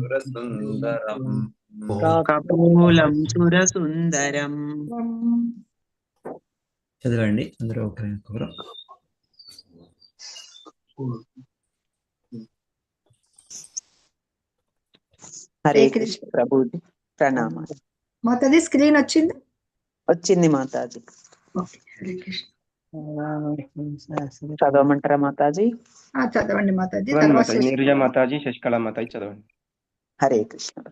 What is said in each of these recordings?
సురసుందరం కపోలం సురసుందరం. చదవండి అందరూ ఒకరు. హరే కృష్ణ ప్రభుజీ ప్రణామాలు. మాతాజీ స్క్రీన్ వచ్చింది మాతాజీ. హరే కృష్ణ. చదవమంటారా మాతాజీ? చదవండి మాతాజీ. నీరజ మాతాజీ, శశికళ మాతాజీ చదవండి. హరే కృష్ణ.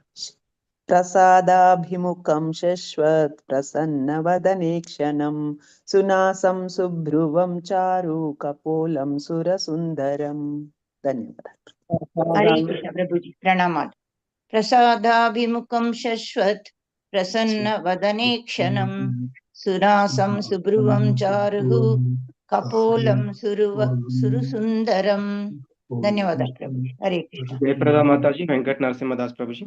ప్రసాదాభిముఖం శశ్వత్ ప్రసన్నవదనే క్షణం సునాసం శుభ్రువం చారు కపోలం సురసుందరం. ధన్యవాదాలు. హరే కృష్ణ ప్రభుజీ ప్రణామాలు. ప్రసాదాభిముఖం శశ్వత్ ప్రసన్న వదనే క్షణం సునాసం సుభ్రువం చారు కపోలం సురసుందరం. ధన్యవాదాలు ప్రభుజీ. హరే కృష్ణ. జయప్రద మాతాజీ, వెంకట నరసింహదాస్ ప్రభుజీ.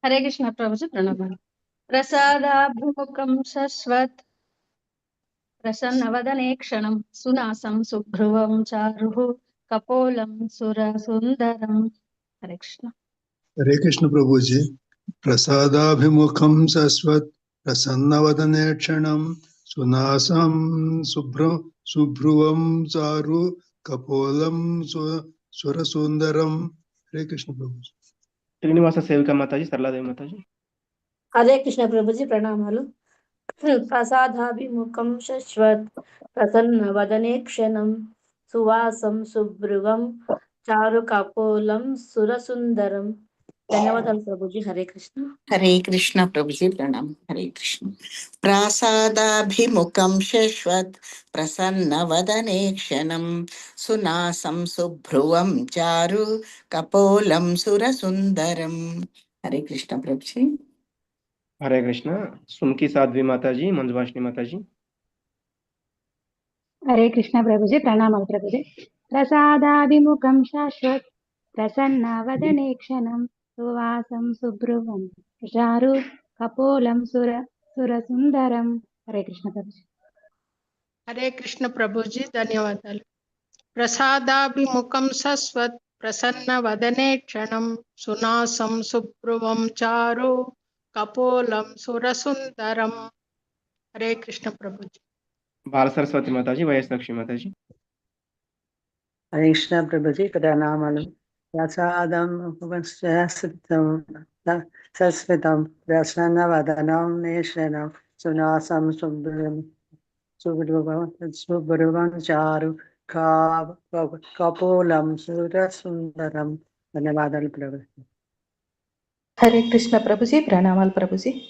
హరే కృష్ణ ప్రభుజీ ప్రణామాలు. ప్రసాదాభిముఖం శశ్వత్ ప్రసన్నవదనే క్షణం సునాసం శుభ్రువం చారు కపోలం సురసుందరం. హరే కృష్ణ. హరే కృష్ణ ప్రభుజీ. ప్రసాదాభిముఖం శశ్వత్ ప్రసన్నవదనే క్షణం సునాసం శుభ్రువం చారు కపోలం సురసుందరం. హరే కృష్ణ ప్రభుజీ. శ్రీనివాస సేవిక మాతాజీ, సరళాదేవి మాతాజీ. హరే కృష్ణ ప్రభుజీ ప్రణామాలు. ప్రసాదాభిముఖం శశ్వత్ ప్రసన్న వదనే క్షణం సువాసం శుభ్రువం చారు కపోలం సురసుందరం. ధన్యవాదాలు ప్రభుజీ. హరే కృష్ణ. హరే కృష్ణ ప్రభుజీ ప్రణామం. హరే కృష్ణ. ప్రసాదాభిముఖం శశ్వత్ ప్రసన్న వదనే క్షణం సునాసం శుభ్రువం చారు కపోలం సురసుందరం. హరే కృష్ణ ప్రభుజీ. హరే కృష్ణ. సుమ్కి సాధ్వి మాతాజీ, మంజుభాషిణి మాతాజీ. హరే కృష్ణ ప్రభుజీ ప్రణామాలు ప్రభుజీ. ప్రసాదాభిముఖం శాశ్వత్ ప్రసన్న వదనే క్షణం సువాసం శుభ్రువం చారు కపోలం సురసుందరం. హరే కృష్ణ ప్రభుజీ. హరే కృష్ణ ప్రభుజీ ధన్యవాదాలు. ప్రసాదాభిముఖం శశ్వత్ ప్రసన్న వదనే క్షణం సునాసం శుభ్రువం చారు కపోలం సురసుందరం. హరే కృష్ణ ప్రభుజీ. బాల సరస్వతి మాతాజీ, వైఎస్ లక్ష్మి మాతాజీ. హరే కృష్ణ ప్రభుజీ ప్రణామాలు. ప్రసాదం సస్మితం ప్రసన్న వదనం నేషనం సునాసం శుభ్రువం చారు కపోలం సురసుందరం. ధన్యవాదాలు ప్రభుజీ. హరే కృష్ణ ప్రభుజీ ప్రణామాలు ప్రభుజీ.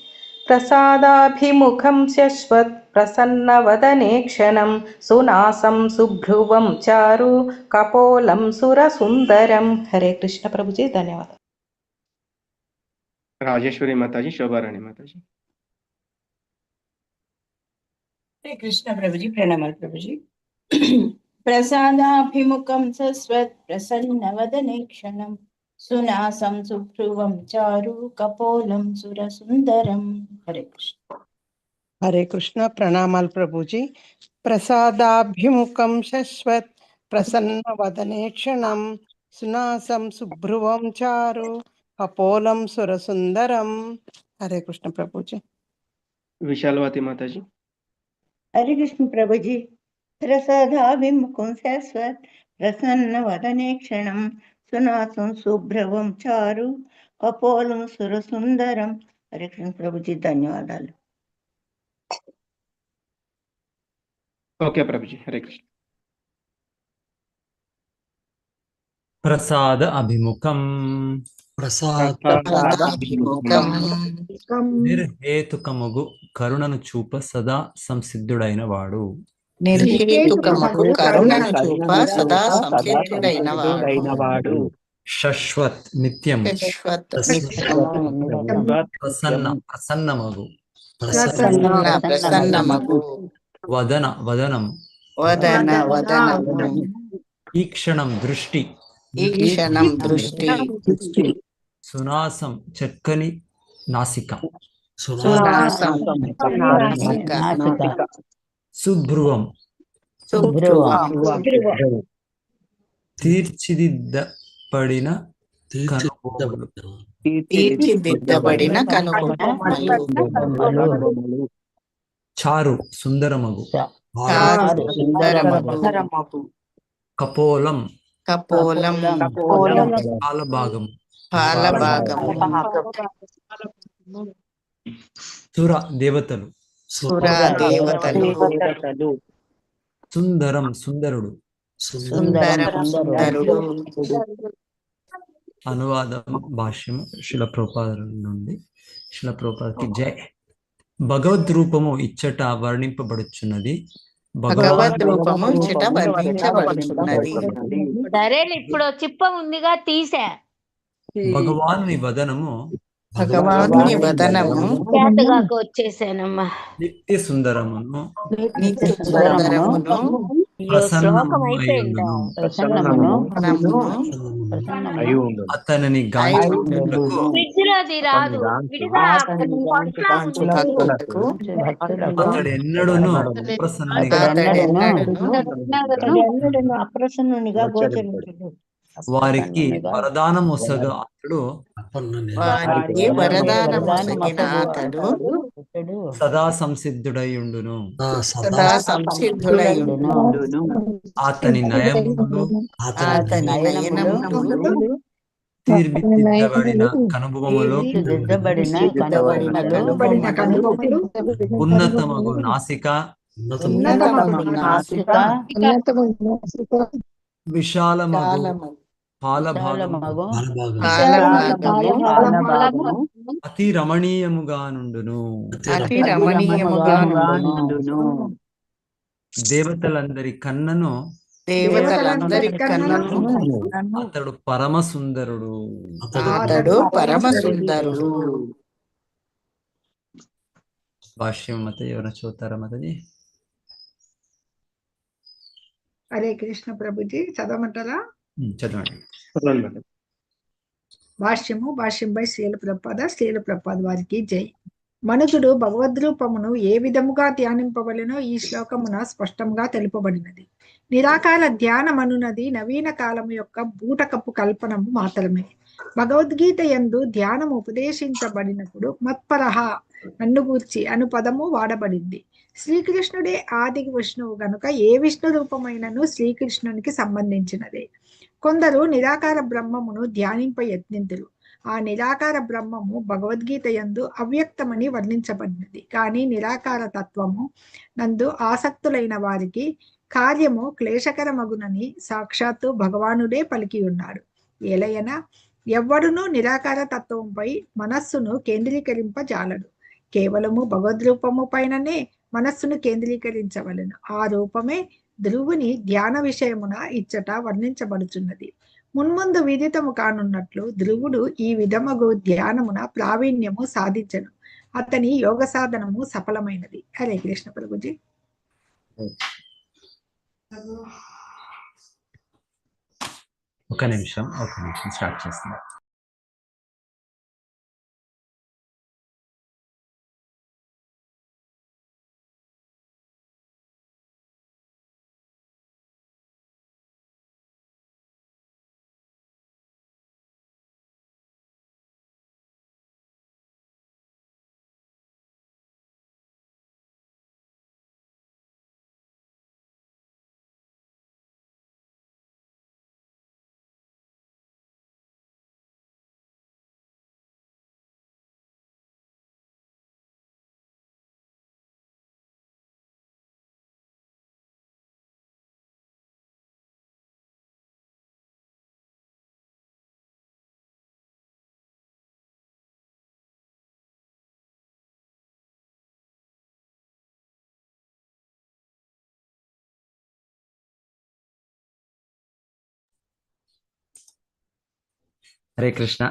ప్రసాదాభిముఖం శశ్వత్ ప్రసన్న వదనే క్షణం సునాసం శుభ్రువం చారు కపోలం సురసుందరం. హరే కృష్ణ ప్రభుజీ ధన్యవాదాలు. రాజేశ్వరి మాతాజీ, శోభారాణి మాతాజీ. హరే కృష్ణ ప్రభుజీ ప్రణామాలు ప్రభుజీ. ప్రసాదాభిముఖం శశ్వత్ ప్రసన్న వదనే క్షణం సునాసం శుభ్రువం చారు కపోలం సురసుందరం. హరే కృష్ణ. హరే కృష్ణ ప్రణామాలు ప్రభుజీ. ప్రసాదాభిముఖం శశ్వత్ ప్రసన్న వదనే క్షణం సునాసం శుభ్రువం చారు కపోలం సురసుందరం. హరే కృష్ణ ప్రభుజీ. విశాలవతి మాతాజీ. హరే కృష్ణ ప్రభుజీ. ప్రసాదాభిముఖం శశ్వత్ ప్రసన్న వదనే క్షణం సునాసం శుభ్రవం చారు కపోలం సురసుందరం. హరే కృష్ణ ప్రభుజీ ధన్యవాదాలు. ఓకే ప్రభుజీ. హరే కృష్ణ. ప్రసాద అభిముఖం నిర్హేతుకముగు కరుణను చూప సదా సంసిద్ధుడైన వాడు. శశ్వత్ నిత్యం ప్రసన్నమగు వదనం ఈక్షణం దృష్టి సునాసం చక్కని నాసిక శుభ్రువం తీర్చిదిద్దపడిన కనుబొమ్మలు. తీర్చిదిద్దబడిన కనుబొమ్మలు చారు సుందరమగు. చారు సుందరమగు కపోలం కపోలం పాలభాగం. పాలభాగము సుర దేవతలు. సురా దేవతలు సుందరం సుందరుడు. సుందరం సుందరుడు. అనువాదం భాష్యం శిల ప్రభుపాదుల నుండి. శిల ప్రభుపాదకి జై. భగవద్ రూపము ఇచ్చట వర్ణింపబడుచున్నది. భగవద్ రూపము ఇచ్చట వర్ణించబడుచున్నది. సరేలే, ఇప్పుడు చిప్పం ఉందిగా తీసా. భగవానుని వదనము భగవానుని వదనము చేతగాక వచ్చేసానమ్మా. నిత్య సుందరమును నిత్య సుందరమును శ్లోకం అయిపోయిందా? అతనిని గాంచుటకు ఫ్రిడ్జ్ లోది రాదు, విడిగా భక్తులకు అతడు ఎన్నడూను అప్రసన్నునిగా గోచరించడు. వారికి వరదానమొసగ అతడు వారికి వరదానమొసగిన అతడు సదా సంసిద్ధుడైయుండును. సదా సంసిద్ధుడైయుండును. అతని నయములు అతని నయనములు తీర్చిదిద్దబడిన కనుబొమ్మలు ఉన్నతమగు నాసిక విశాలమగు పాలభాగము అతి రమణీయముగా నుండును. అతి రమణీయముగా నుండును. దేవతలందరి కన్నను దేవతలందరి కన్నను అతడు పరమ సుందరుడు. అతడు పరమ సుందరుడు. భాష్యం మత ఎవరైనా చూస్తారా మతజీ? హరే కృష్ణ ప్రభుజీ, చదవమంటారా? చదవండి. భాష్యం బై శ్రీల ప్రభుపాద వారికి జై. మనుజుడు భగవద్రూపమును ఏ విధముగా ధ్యానింపబడినో ఈ శ్లోకమున స్పష్టంగా తెలుపబడినది. నిరాకార ధ్యానమనున్నది నవీన కాలము యొక్క బూటకపు కల్పనము మాత్రమే. భగవద్గీత యందు ధ్యానము ఉపదేశించబడినప్పుడు మత్పరహ నన్ను గూర్చి అను పదము వాడబడింది. శ్రీకృష్ణుడే ఆది విష్ణువు గనుక ఏ విష్ణు రూపమైనను శ్రీకృష్ణునికి సంబంధించినదే. కొందరు నిరాకార బ్రహ్మమును ధ్యానింప యత్నింతురు. ఆ నిరాకార బ్రహ్మము భగవద్గీత యందు అవ్యక్తమని వర్ణించబడినది. కానీ నిరాకార తత్వము నందు ఆసక్తులైన వారికి కార్యము క్లేశకరమగునని సాక్షాత్తు భగవానుడే పలికి ఉన్నాడు. ఏలయనా ఎవ్వడునూ నిరాకార తత్వంపై మనస్సును కేంద్రీకరింపజాలడు. కేవలము భగవద్రూపము పైననే మనస్సును కేంద్రీకరించవలెను. ఆ రూపమే ధ్రువుని ధ్యాన విషయమున ఇచ్చట వర్ణించబడుచున్నది. మున్ముందు విదితము కానున్నట్లు ధ్రువుడు ఈ విధమగు ధ్యానమున ప్రావీణ్యము సాధించను. అతని యోగ సాధనము సఫలమైనది. హరే కృష్ణ ప్రభుజీ. ఒక నిమిషం స్టార్ట్ చేస్తున్నా. హరే కృష్ణ.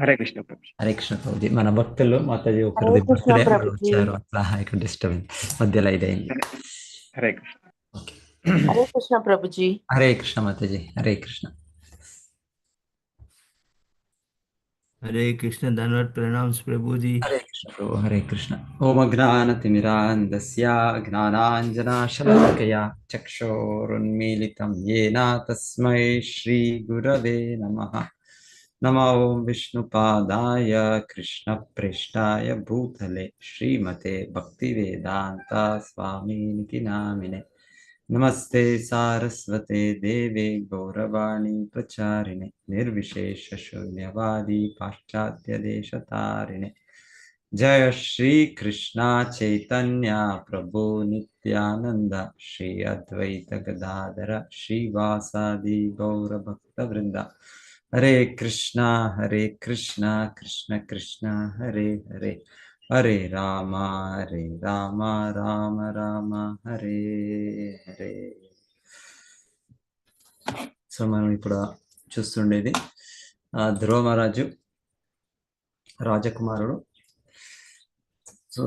హరే కృష్ణ ప్రభు. హరే కృష్ణ ప్రభుజీ. మన భక్తులు మాతాజీ ఒకరిది బర్త్డే వచ్చారు, అట్లా ఇక్కడ డిస్టర్బ్ మధ్యలో ఇదైంది. హరే కృష్ణ. హరే కృష్ణ ప్రభుజీ. హరే కృష్ణ మాతాజీ. హరే కృష్ణ. हरे कृष्ण धन्यवाद प्रणाम प्रभु जी। हरे कृष्ण। హరే కృష్ణ. ఓం అజ్ఞానతిమిరాంధస్య జ్ఞానాంజనాశలాకయా చక్షోరున్మీలితం యేన తస్మై శ్రీ గురవే నమః. నమో ఓం విష్ణుపాదాయ కృష్ణప్రేష్టాయ భూతలే శ్రీమతే భక్తివేదాంత స్వామినితి నామినే. నమస్తే సారస్వతే దేవే గౌరవాణి ప్రచారిణే నిర్విశేష శూన్యవాది పాశ్చాత్య దేశతారిణే. జయ శ్రీ కృష్ణ చైతన్య ప్రభు నిత్యానంద శ్రీ అద్వైత గదాధర శ్రీవాసాది గౌర భక్త వృంద. హరే కృష్ణ కృష్ణ కృష్ణ హరే హరే, హరే రామ రామ రామ హరే హరే. సో మనం ఇప్పుడు చూస్తుండేది ధ్రువ మహారాజు రాజకుమారుడు. సో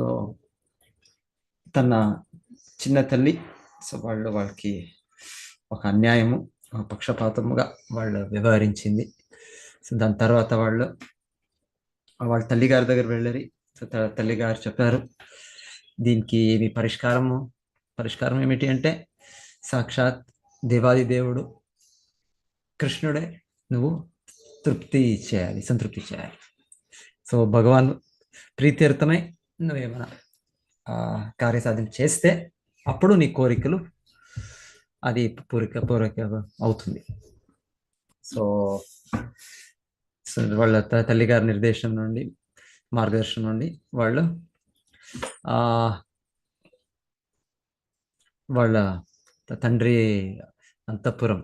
తన చిన్న తల్లి, సో వాళ్ళకి ఒక అన్యాయము పక్షపాతముగా వాళ్ళు వ్యవహరించింది. సో దాని తర్వాత వాళ్ళ తల్లిగారి దగ్గర వెళ్ళారు. సో తల్లిగారు చెప్పారు దీనికి ఏమి పరిష్కారం ఏమిటి అంటే సాక్షాత్ దేవాది దేవుడు కృష్ణుడే నువ్వు సంతృప్తి చేయాలి. సో భగవాన్ ప్రీత్యర్థమై నువ్వేమైనా కార్యసాధన చేస్తే అప్పుడు నీ కోరికలు అది పూరిక అవుతుంది. సో వాళ్ళ తల్లిగారి మార్గదర్శనం నుండి వాళ్ళ తండ్రి అంతఃపురం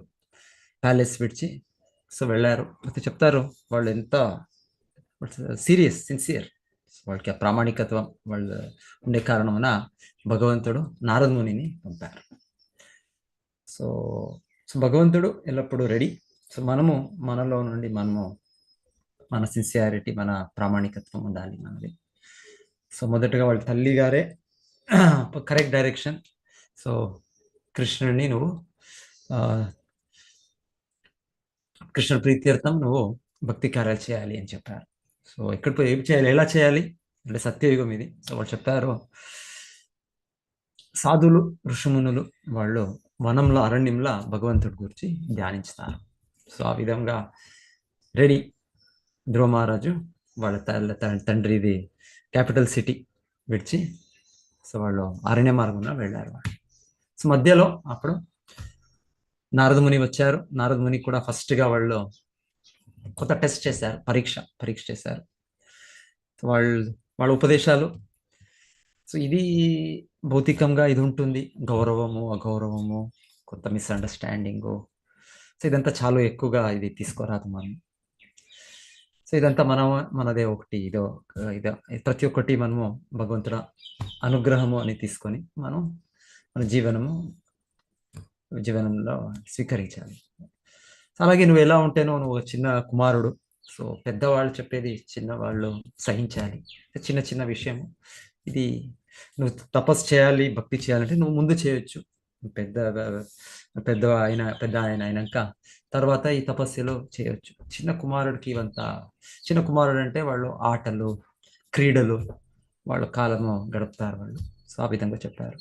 ప్యాలెస్ విడిచి సో వెళ్ళారు. అయితే చెప్తారు వాళ్ళు ఎంత సిన్సియర్, వాళ్ళకి ఆ ప్రామాణికత్వం వాళ్ళు ఉండే కారణమున భగవంతుడు నారద మునిని పంపారు. సో భగవంతుడు ఎల్లప్పుడూ రెడీ. సో మనలో నుండి మన సిన్సియారిటీ, మన ప్రామాణికత్వం ఉండాలి మనది. సో మొదటగా వాళ్ళ తల్లి గారే కరెక్ట్ డైరెక్షన్. సో కృష్ణుడిని నువ్వు కృష్ణ ప్రీత్యర్థం నువ్వు భక్తి కార్యాలు చేయాలి అని చెప్పారు. సో ఎక్కడ పోయి ఏం చేయాలి, ఎలా చేయాలి అంటే సత్యయుగం ఇది. సో వాళ్ళు చెప్పారు సాధులు ఋషిమునులు వాళ్ళు వనంలో అరణ్యంలో భగవంతుడి గురించి ధ్యానించుతారు. సో ఆ విధంగా రెడీ ధ్రువ మహారాజు వాళ్ళ తండ్రిది క్యాపిటల్ సిటీ విడిచి సో వాళ్ళు అరణ్య మార్గంలో వెళ్ళారు. సో మధ్యలో అప్పుడు నారదముని వచ్చారు. నారదముని కూడా ఫస్ట్గా వాళ్ళు కొత్త టెస్ట్ చేశారు, పరీక్ష చేశారు. వాళ్ళ ఉపదేశాలు సో ఇది భౌతికంగా ఇది ఉంటుంది, గౌరవము అగౌరవము కొంత మిస్అండర్స్టాండింగు. సో ఇదంతా చాలా ఎక్కువగా ఇది తీసుకోరాదు మనం. సో ఇదంతా మనదే ఒకటి ఇదో ప్రతి ఒక్కటి మనము భగవంతుడ అనుగ్రహము అని తీసుకొని మన జీవనంలో స్వీకరించాలి. అలాగే నువ్వు ఎలా ఉంటేనో నువ్వు చిన్న కుమారుడు. సో పెద్దవాళ్ళు చెప్పేది చిన్నవాళ్ళు సహించాలి. చిన్న విషయం ఇది. నువ్వు తపస్సు చేయాలి, భక్తి చేయాలంటే నువ్వు ముందు చేయొచ్చు. పెద్ద ఆయన అయినాక తర్వాత ఈ తపస్సులో చేయొచ్చు. చిన్న కుమారుడు అంటే వాళ్ళు ఆటలు క్రీడలు వాళ్ళ కాలము గడుపుతారు వాళ్ళు. సో ఆ విధంగా చెప్పారు.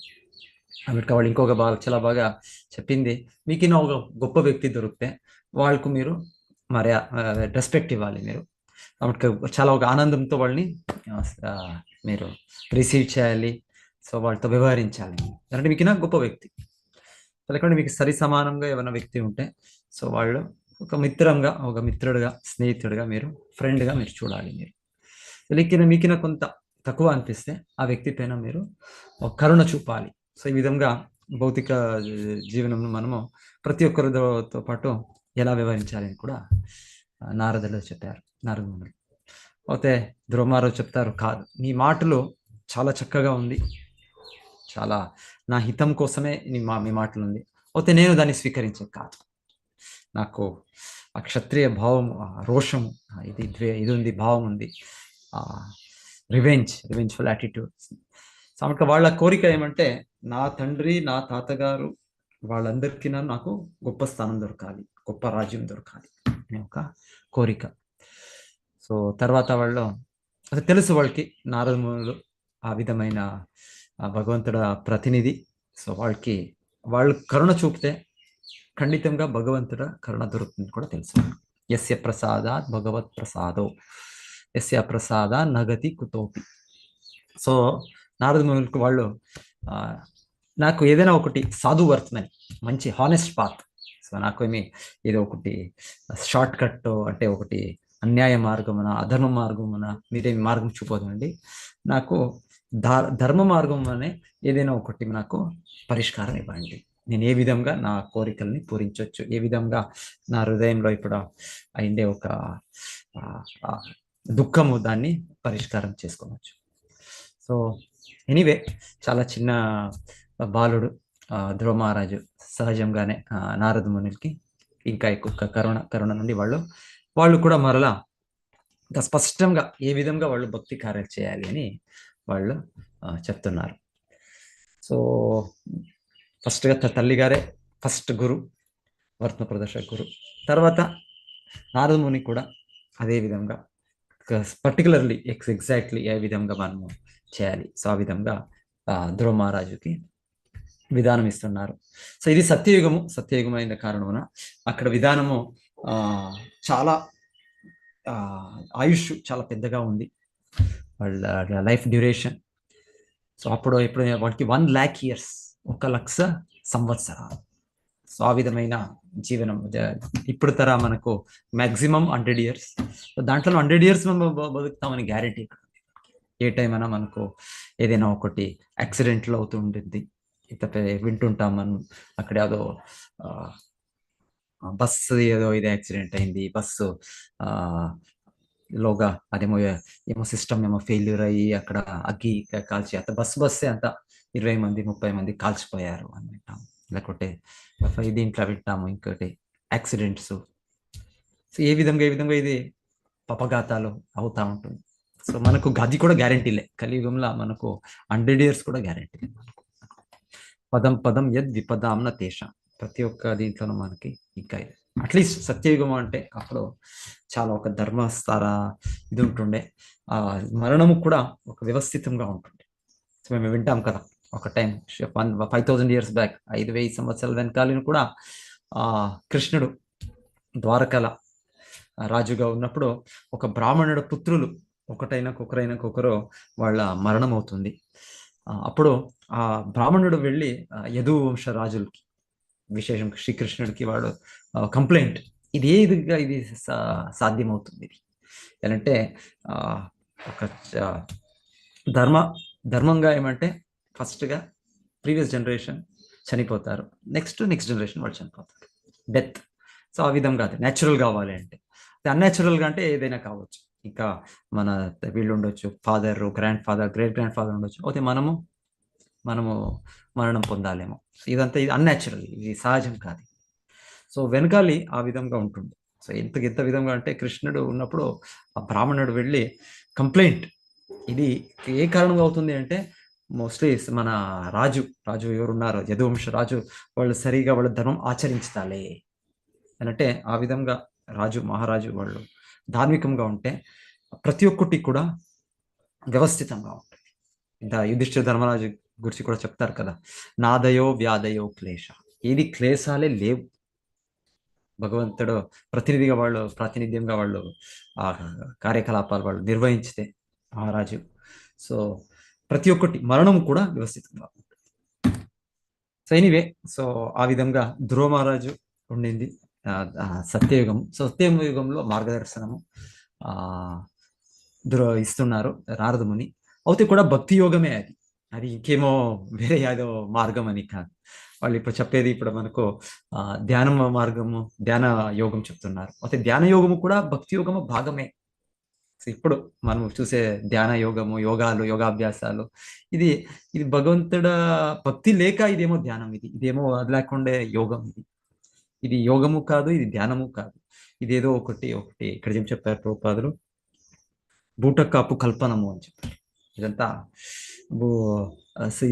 అమెరికా వాళ్ళు ఇంకొక చాలా బాగా చెప్పింది, మీకు ఒక గొప్ప వ్యక్తి దొరికితే వాళ్ళకు మీరు రెస్పెక్ట్ ఇవ్వాలి. మీరు చాలా ఒక ఆనందంతో వాళ్ళని మీరు రిసీవ్ చేయాలి. సో వాళ్ళతో వ్యవహరించాలి. అంటే మీకు గొప్ప వ్యక్తి లేకుంటే మీకు సరి సమానంగా ఏమైనా వ్యక్తి ఉంటే సో వాళ్ళు ఒక మిత్రుడిగా స్నేహితుడిగా ఫ్రెండ్గా మీరు చూడాలి. మీకిన కొంత తక్కువ అనిపిస్తే ఆ వ్యక్తి పైన మీరు కరుణ చూపాలి. సో ఈ విధంగా భౌతిక జీవనంలో మనము ప్రతి ఒక్కరితో పాటు ఎలా వ్యవహరించాలని కూడా నారదులు చెప్పారు. నారదులు అయితే ధ్రువ మహారాజు చెప్తారు, కాదు నీ మాటలు చాలా చక్కగా ఉంది, చాలా నా హితం కోసమే మీ మాటలు ఉంది. అయితే నేను దాన్ని స్వీకరించే కాదు. నాకు ఆ క్షత్రియ భావము, రోషము ఇది ఉంది, భావం ఉంది, రివెంజ్ఫుల్ యాటిట్యూడ్. కాబట్టి వాళ్ళ కోరిక ఏమంటే నా తండ్రి నా తాతగారు వాళ్ళందరికీ నాకు గొప్ప స్థానం దొరకాలి, గొప్ప రాజ్యం దొరకాలి అనే ఒక కోరిక. సో తర్వాత వాళ్ళు అది తెలుసు వాళ్ళకి, నారదమునులు ఆ విధమైన భగవంతుడు ప్రతినిధి. సో వాళ్ళకి వాళ్ళు కరుణ చూపితే ఖండితంగా భగవంతుడ కరుణ దొరుకుతుంది కూడా తెలుసు. యస్య ప్రసాదాత్ భగవత్ ప్రసాదో యస్య ప్రసాద నగతి కుతోపి. సో నారద మునులకు వాళ్ళు నాకు ఏదైనా ఒకటి సాధు వర్తమని, మంచి హానెస్ట్ పాత్. సో నాకు ఏదో ఒకటి షార్ట్ కట్ అంటే ఒకటి అన్యాయ మార్గమున అధర్మ మార్గమున మీరేమి మార్గం చూపదండి, నాకు ధర్మ మార్గం అనే ఏదైనా ఒకటి నాకు పరిష్కారం ఇవ్వండి. నేను ఏ విధంగా నా కోరికల్ని పూరించవచ్చు, ఏ విధంగా నా హృదయంలో ఇప్పుడు అయిందే ఒక దుఃఖము దాన్ని పరిష్కారం చేసుకోవచ్చు. సో ఎనీవే చాలా చిన్న బాలుడు ధ్రువ మహారాజు సహజంగానే నారద మునులకి ఇంకా ఎక్కువ కరుణ నుండి వాళ్ళు కూడా మరలా ఇంకా స్పష్టంగా ఏ విధంగా వాళ్ళు భక్తి కార్యాలు చేయాలి అని వాళ్ళు చెప్తున్నారు. సో ఫస్ట్గా తల్లిగారే ఫస్ట్ గురు, వర్తన ప్రదర్శక గురు. తర్వాత నారద ముని కూడా అదే విధంగా పర్టికులర్లీ ఎగ్జాక్ట్లీ ఏ విధంగా మనము చేయాలి. సో ఆ విధంగా ధ్రువ మహారాజుకి విధానం ఇస్తున్నారు. సో ఇది సత్యయుగమైన కారణమున అక్కడ విధానము చాలా ఆయుష్ చాలా పెద్దగా ఉంది, వాళ్ళ లైఫ్ డ్యూరేషన్. సో అప్పుడు వాటికి 1,00,000 years, 1,00,000 సంవత్సరాలు. సో ఆ విధమైన జీవనం ఇప్పుడు తర మనకు మ్యాక్సిమం 100 years. సో దాంట్లో 100 years మనం బతుకుతామని గ్యారెంటీ. ఏ టైం అయినా మనకు ఏదైనా ఒకటి యాక్సిడెంట్లు అవుతూ ఉంటుంది, వింటుంటాం మనం. అక్కడ ఏదో బస్సు ఏదో ఇది యాక్సిడెంట్ అయింది, బస్సు లోగా ఏమో సిస్టమ్ ఫెయిల్యూర్ అయ్యి అక్కడ అగ్గి కాల్చి అంత బస్సే అంత 20 మంది 30 మంది కాల్చిపోయారు అని వింటాము. లేకపోతే దీంట్లో వింటాము ఇంకోటి యాక్సిడెంట్స్. సో ఏ విధంగా ఇది పపఘాతాలు అవుతా ఉంటుంది. సో మనకు గది కూడా గ్యారంటీలే, కలియుగంలో మనకు 100 years కూడా గ్యారంటీ. పదం యద్ విపదాంన తేషాం, ప్రతి ఒక్క దీంట్లోనూ మనకి ఇంకా అట్లీస్ట్ సత్యయుగం అంటే అప్పుడు చాలా ఒక ధర్మస్థాన ఇది ఉంటుండే, మరణము కూడా ఒక వ్యవస్థితంగా ఉంటుండే. సో మేము వింటాం కదా, ఒక టైం 5,000 years బ్యాక్, 5,000 సంవత్సరాల వెనకాలను కూడా కృష్ణుడు ద్వారకల రాజుగా ఉన్నప్పుడు ఒక బ్రాహ్మణుడు పుత్రులు ఒకరైనాకొకరు వాళ్ళ మరణం అవుతుంది. అప్పుడు ఆ బ్రాహ్మణుడు వెళ్ళి యదువంశ రాజులకి, విశేషంగా శ్రీకృష్ణుడికి వాడు కంప్లైంట్, ఇది సాధ్యమవుతుంది. ఎలాంటే ఒక ధర్మంగా ఏమంటే ఫస్ట్గా ప్రీవియస్ జనరేషన్ చనిపోతారు, నెక్స్ట్ జనరేషన్ వాళ్ళు చనిపోతారు, డెత్. సో ఆ విధంగా అది న్యాచురల్ కావాలి అంటే, అన్యాచురల్గా అంటే ఏదైనా కావచ్చు. ఇంకా మన వీళ్ళు ఉండొచ్చు, father, grand father, great grand father ఉండొచ్చు, అయితే మనము మరణం పొందాలేమో. ఇదంతా ఇది అన్యాచురల్, ఇది సహజం కాదు. సో వెనకాలి ఆ విధంగా ఉంటుంది. సో ఎంత విధంగా అంటే కృష్ణుడు ఉన్నప్పుడు ఆ బ్రాహ్మణుడు వెళ్ళి కంప్లైంట్, ఇది ఏ కారణంగా అవుతుంది అంటే మోస్ట్లీ మన రాజు ఎవరున్నారు, యదువంశ రాజు, వాళ్ళు సరిగా వాళ్ళ ధర్మం ఆచరించాలి అంటే, ఆ విధంగా మహారాజు వాళ్ళు ధార్మికంగా ఉంటే ప్రతి ఒక్కటి కూడా వ్యవస్థితంగా ఉంటుంది. యుధిష్ఠిర ధర్మరాజు గురించి కూడా చెప్తారు కదా, నాదయో వ్యాధయో క్లేశ, ఏది క్లేశాలే లేవు. భగవంతుడు ప్రాతినిధ్యంగా వాళ్ళు ఆ కార్యకలాపాలు వాళ్ళు నిర్వహించితే మహారాజు. సో ప్రతి ఒక్కటి మరణం కూడా వ్యవస్థితంగా ఉంటుంది. సో ఎనీవే, సో ఆ విధంగా ధ్రువ మహారాజు ఉండింది సత్యయుగం. సత్యయుగంలో మార్గదర్శనము ఇస్తున్నారు నారద ముని. అయితే కూడా భక్తి యోగమే అది ఇంకేమో వేరే ఏదో మార్గం అని కాదు. వాళ్ళు ఇప్పుడు చెప్పేది, ఇప్పుడు మనకు ధ్యాన మార్గము, ధ్యాన యోగం చెప్తున్నారు. అయితే ధ్యాన యోగము కూడా భక్తి యోగము భాగమే. ఇప్పుడు మనం చూసే ధ్యాన యోగము, యోగాభ్యాసాలు, ఇది భగవంతుడ భక్తి లేక ఇదేమో ధ్యానం, ఇదేమో అది లేకుండా యోగం. ఇది యోగము కాదు, ఇది ధ్యానము కాదు, ఇదేదో ఒకటి ఇక్కడ ఏం చెప్పారు ప్రభుపాదులు, బూటకాపు కల్పనము అని చెప్పారు. ఇదంతా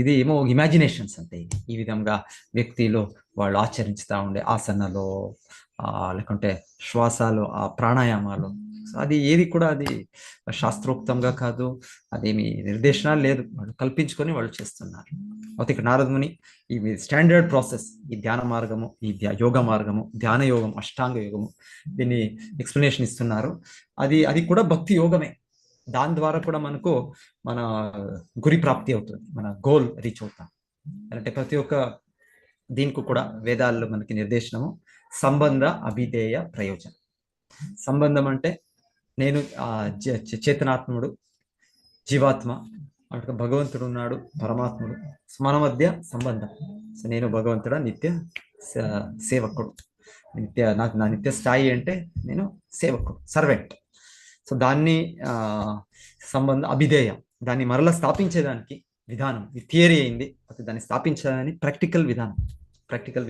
ఇది ఏమో ఇమాజినేషన్స్ అంటే. ఈ విధంగా వ్యక్తిలో వాళ్ళు ఆచరిస్తూ ఉండే ఆసనాలు, లేకుంటే శ్వాసాలు, ఆ ప్రాణాయామాలు, సో అది ఏది కూడా అది శాస్త్రోక్తంగా కాదు, అదేమి నిర్దేశనాలు లేదు, వాళ్ళు కల్పించుకొని వాళ్ళు చేస్తున్నారు. అయితే ఇక్కడ నారదుని ఈ స్టాండర్డ్ ప్రాసెస్, ఈ ధ్యాన మార్గము, ఈ యోగ మార్గము, ధ్యాన యోగం, అష్టాంగ యోగము, దీన్ని ఎక్స్ప్లెనేషన్ ఇస్తున్నారు. అది కూడా భక్తి యోగమే. దాని ద్వారా కూడా మనకు మన గురి ప్రాప్తి అవుతుంది, మన గోల్ రీచ్ అవుతాం. అంటే ప్రతి ఒక్క దీనికి కూడా వేదాల్లో మనకి నిర్దేశనము సంబంధ, అభిధేయ, ప్రయోజనం. సంబంధం అంటే నేను చేతనాత్ముడు, జీవాత్మ, అంటే భగవంతుడు ఉన్నాడు, పరమాత్ముడు, మన మధ్య సంబంధం. సో నేను భగవంతుడా నిత్య సేవకుడు, నా నిత్య స్థాయి అంటే నేను సేవకుడు, సర్వెంట్. సో దాన్ని సంబంధ, అభిధేయ, దాన్ని మరలా స్థాపించేదానికి విధానం, ఈ థియరీ అయింది. దాన్ని స్థాపించడానికి ప్రాక్టికల్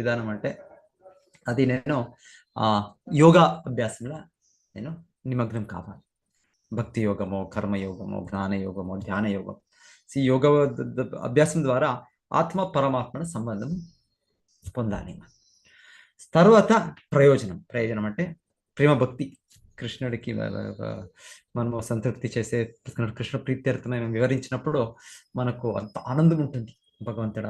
విధానం అంటే అది నేను యోగా అభ్యాసంలో నేను నిమగ్నం కావాలి. భక్తి యోగమో, కర్మయోగమో, జ్ఞానయోగమో, ధ్యాన యోగం. ఈ యోగ అభ్యాసం ద్వారా ఆత్మ పరమాత్మల సంబంధం పొందాలి. తర్వాత ప్రయోజనం అంటే ప్రేమ భక్తి, కృష్ణుడికి మనము సంతృప్తి చేసే కృష్ణ ప్రీత్యర్థమై మేము వివరించినప్పుడు మనకు అంత ఆనందం ఉంటుంది. భగవంతుడ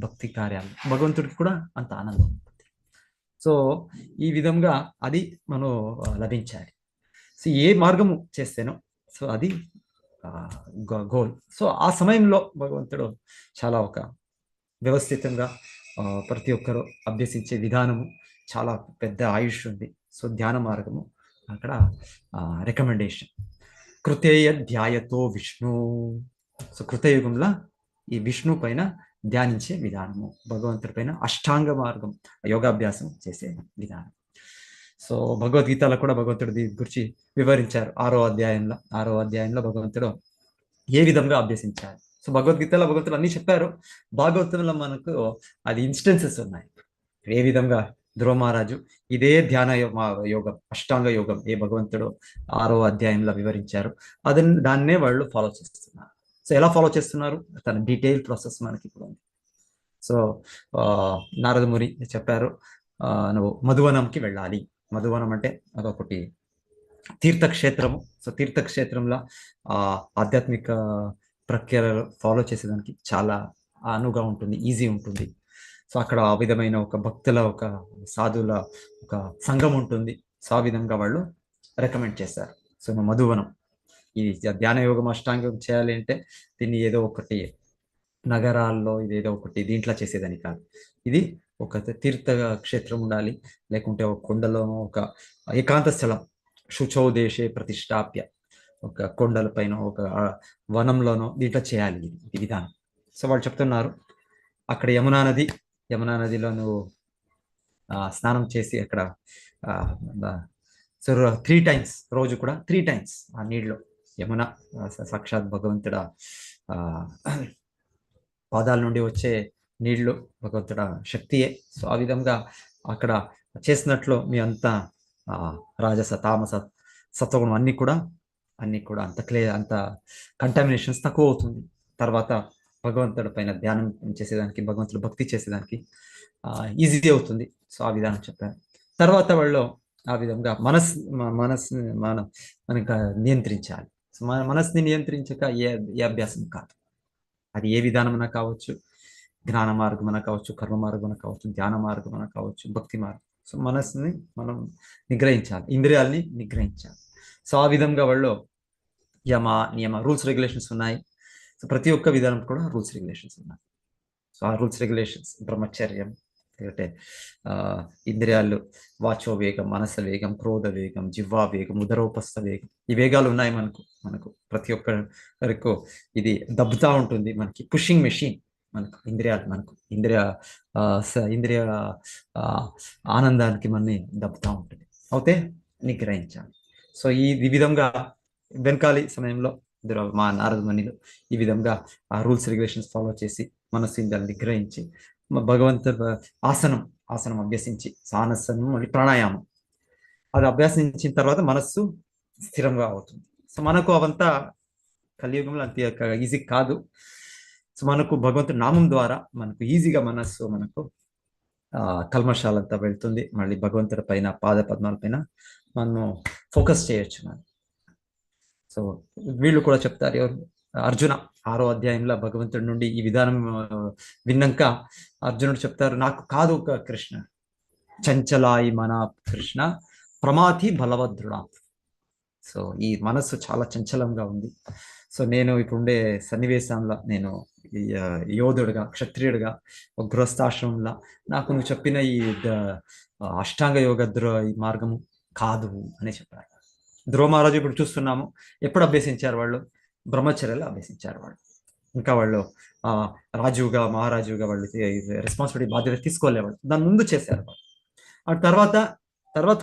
భక్తి కార్యాలు, భగవంతుడికి కూడా అంత ఆనందం ఉంటుంది. సో ఈ విధంగా అది మనం లభించాలి. సో ఏ మార్గము చేస్తేనో సో అది గోల్. సో ఆ సమయంలో భగవంతుడు చాలా ఒక వ్యవస్థితంగా ప్రతి ఒక్కరు అభ్యసించే విధానము చాలా పెద్ద ఆయుష్ ఉంది. సో ధ్యాన మార్గము అక్కడ రికమెండేషన్, కృతేయ ధ్యాయతో విష్ణు. సో కృతయుగంలో ఈ విష్ణు పైన ధ్యానించే విధానము, భగవంతుడి పైన అష్టాంగ మార్గం, యోగాభ్యాసం చేసే విధానం. సో భగవద్గీతలో కూడా భగవంతుడు దీని గురించి వివరించారు. 6వ అధ్యాయంలో భగవంతుడు ఏ విధంగా అభ్యసించాలి. సో భగవద్గీతలో భగవంతుడు అన్ని చెప్పారు. భాగవతంలో మనకు అది ఇన్స్టెన్సెస్ ఉన్నాయి. ఏ విధంగా ధ్రువ మహారాజు ఇదే ధ్యాన యోగం, అష్టాంగ యోగం ఏ భగవంతుడు 6వ అధ్యాయంలో వివరించారు, దాన్నే వాళ్ళు ఫాలో చేస్తున్నారు. సో ఎలా ఫాలో చేస్తున్నారు, తన డీటెయిల్ ప్రాసెస్ మనకి ఇప్పుడు ఉంది. సో నారదముని చెప్పారు, నువ్వు మధువనంకి వెళ్ళాలి. మధువనం అంటే అదొకటి తీర్థక్షేత్రము. సో తీర్థక్షేత్రంలో ఆధ్యాత్మిక ప్రక్రియలు ఫాలో చేసేదానికి చాలా అనువుగా ఉంటుంది, ఈజీ ఉంటుంది. సో అక్కడ ఆ విధమైన ఒక భక్తుల, ఒక సాధువుల ఒక సంఘం ఉంటుంది. సో ఆ విధంగా వాళ్ళు రికమెండ్ చేశారు. సో మధువనం ఈ ధ్యాన యోగం, అష్టాంగం చేయాలి అంటే దీన్ని ఏదో ఒకటి నగరాల్లో ఇదేదో ఒకటి దీంట్లో చేసేదని కాదు. ఇది ఒక తీర్థ క్షేత్రం ఉండాలి, లేకుంటే ఒక కొండలో ఒక ఏకాంత స్థలం, శుచౌ దేశే ప్రతిష్టాప్య, ఒక కొండల పైన ఒక వనంలోనో దీంట్లో చేయాలి ఇది విధానం. సో వాళ్ళు చెప్తున్నారు అక్కడ యమునా నదిలో నువ్వు స్నానం చేసి అక్కడ సో 3 times రోజు కూడా 3 times ఆ నీళ్ళు, యమున సాక్షాత్ భగవంతుడ పాదాల నుండి వచ్చే నీళ్లు భగవంతుడ శక్తియే. సో ఆ విధంగా అక్కడ చేసినట్లు మీ అంతా రాజస, తామస, సత్వగుణం అన్ని కూడా అంత కంటామినేషన్స్ తక్కువ అవుతుంది. తర్వాత భగవంతుడి పైన ధ్యానం చేసేదానికి, భగవంతుడు భక్తి చేసేదానికి ఈజీ అవుతుంది. సో ఆ విధానం చెప్పారు. తర్వాత వాళ్ళు ఆ విధంగా మనకు నియంత్రించాలి. సో మనసుని నియంత్రించక ఏ అభ్యాసం కాదు. అది ఏ విధానమైనా కావచ్చు, జ్ఞాన మార్గమైనా కావచ్చు, కర్మ మార్గమైనా కావచ్చు, ధ్యాన మార్గమైనా కావచ్చు, భక్తి మార్గం. సో మనసుని మనం నిగ్రహించాలి, ఇంద్రియాలని నిగ్రహించాలి. సో ఆ విధంగా వాళ్ళు నియమ రూల్స్ రెగ్యులేషన్స్ ఉన్నాయి. సో ప్రతి ఒక్క విధానం కూడా రూల్స్ రెగ్యులేషన్స్ ఉన్నాయి. సో ఆ రూల్స్ రెగ్యులేషన్స్ బ్రహ్మచర్యం, అంటే ఇంద్రియాలు వాచో వేగం, మనస వేగం, క్రోధ వేగం, జివ్వా వేగం, ఉదరోపస్థ వేగం, ఈ వేగాలు ఉన్నాయి మనకు ప్రతి ఒక్కరికి. ఇది దబ్బుతా ఉంటుంది మనకి, పుషింగ్ మెషిన్ మనకు ఇంద్రియాలు, ఇంద్రియ ఆనందానికి మనని దబ్బుతా ఉంటుంది. అయితే నిగ్రహించాలి. సో ఈ విధంగా వెనకాలి సమయంలో మా నారదమునిలు ఈ విధంగా ఆ రూల్స్ రెగ్యులేషన్స్ ఫాలో చేసి మనసు ఇంద్రియాలను నిగ్రహించి భగవంతుడు ఆసనం అభ్యసించి, సానసనం మళ్ళీ ప్రాణాయామం అది అభ్యసించిన తర్వాత మనస్సు స్థిరంగా అవుతుంది. సో మనకు అవంతా కలియుగంలో అంత ఈజీ కాదు. సో మనకు భగవంతుడి నామం ద్వారా మనకు ఈజీగా మనకు కల్మషాలంతా వెళ్తుంది. మళ్ళీ భగవంతుడి పైన, పాద పద్మాల పైన మనము ఫోకస్ చేయొచ్చు మనం. సో వీళ్ళు కూడా చెప్తారు, ఎవరు అర్జున 6వ అధ్యాయంలో భగవంతుడి నుండి ఈ విధానం విన్నాక అర్జునుడు చెప్తారు, నాకు కాదు కృష్ణ, చంచలాయి మన కృష్ణ ప్రమాథి బలవద్రుడా. సో ఈ మనస్సు చాలా చంచలంగా ఉంది. సో నేను ఇప్పుడుండే సన్నివేశంలో నేను యోధుడుగా, క్షత్రియుడిగా, ఒక గృహస్థాశ్రమంలో నాకు నువ్వు చెప్పిన ఈ అష్టాంగ యోగ ఈ మార్గము కాదు అని చెప్పారు. ధ్రువ మహారాజు ఇప్పుడు చూస్తున్నాము, ఎప్పుడు అభ్యసించారు వాళ్ళు? బ్రహ్మచర్యలో అభ్యసించారు వాళ్ళు. ఇంకా వాళ్ళు రాజుగా, మహారాజుగా వాళ్ళు రెస్పాన్సిబిలిటీ, బాధ్యత తీసుకోలేవాళ్ళు. దాని ముందు చేశారు వాళ్ళు. ఆ తర్వాత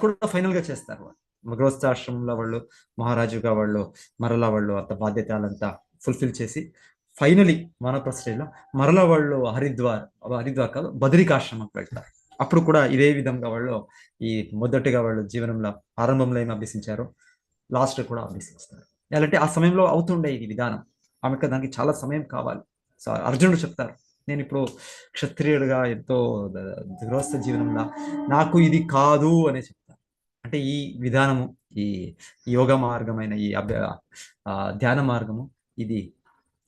కూడా ఫైనల్గా చేస్తారు వాళ్ళు. గృహస్థాశ్రమంలో వాళ్ళు మహారాజుగా వాళ్ళు మరలా వాళ్ళు అంత బాధ్యతలంతా ఫుల్ఫిల్ చేసి ఫైనలీ వానప్రస్థలో మరలా వాళ్ళు హరిద్వార్ కాదు బదరికాశ్రమంకి వెళ్తారు. అప్పుడు కూడా ఇదే విధంగా వాళ్ళు ఈ మొదటిగా వాళ్ళు జీవనంలో ఆరంభంలో ఏమి అభ్యసించారో లాస్ట్ కూడా అభ్యసిస్తారు. ఎలాంటి ఆ సమయంలో అవుతుండే ఇది విధానం. ఆమెకు దానికి చాలా సమయం కావాలి. సో అర్జునుడు చెప్తారు, నేను ఇప్పుడు క్షత్రియుడిగా ఎంతో గృహస్థ జీవనంలో నాకు ఇది కాదు అనే చెప్తాను. అంటే ఈ విధానము, ఈ యోగ మార్గమైన ఈ ధ్యాన మార్గము, ఇది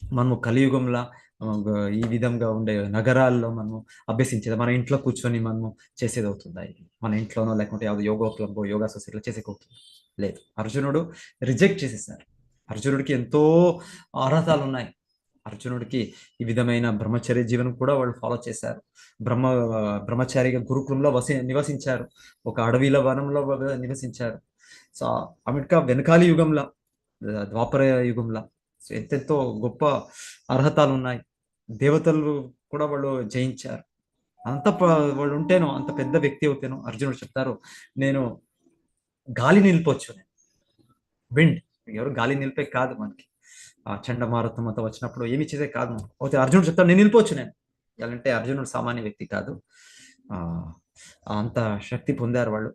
మనము కలియుగంలో ఈ విధంగా ఉండే నగరాల్లో మనము అభ్యసించేది, మన ఇంట్లో కూర్చొని మనము చేసేది అవుతుందా? ఇది మన ఇంట్లోనో లేకుంటే యోగా క్లబ్, యోగా సొసైటీలో చేసేకవుతుంది? లేదు. అర్జునుడు రిజెక్ట్ చేసేసారు. అర్జునుడికి ఎంతో అర్హతలు ఉన్నాయి. అర్జునుడికి ఈ విధమైన బ్రహ్మచర్య జీవనం కూడా వాళ్ళు ఫాలో చేశారు. బ్రహ్మచారిగా గురుకులంలో నివసించారు, ఒక అడవిల వనంలో నివసించారు. సో అమెరికా వెనకాలి యుగంలో, ద్వాపర యుగంలో ఎంతెంతో గొప్ప అర్హతలు ఉన్నాయి. దేవతలు కూడా వాళ్ళు జయించారు. అంత వాళ్ళు ఉంటేనో, అంత పెద్ద వ్యక్తి అవుతేనో అర్జునుడు చెప్తారు, నేను గాలి నిలిపొచ్చు, నేను విండ్. ఎవరు గాలి నిలిపే కాదు, మనకి చండమారుతం అంతా వచ్చినప్పుడు ఏమి చేసే కాదు. అయితే అర్జునుడు చెప్తాడు, నేను నిలిపొచ్చు. నేను ఎలాంటే అర్జునుడు సామాన్య వ్యక్తి కాదు, అంత శక్తి పొందారు వాళ్ళు.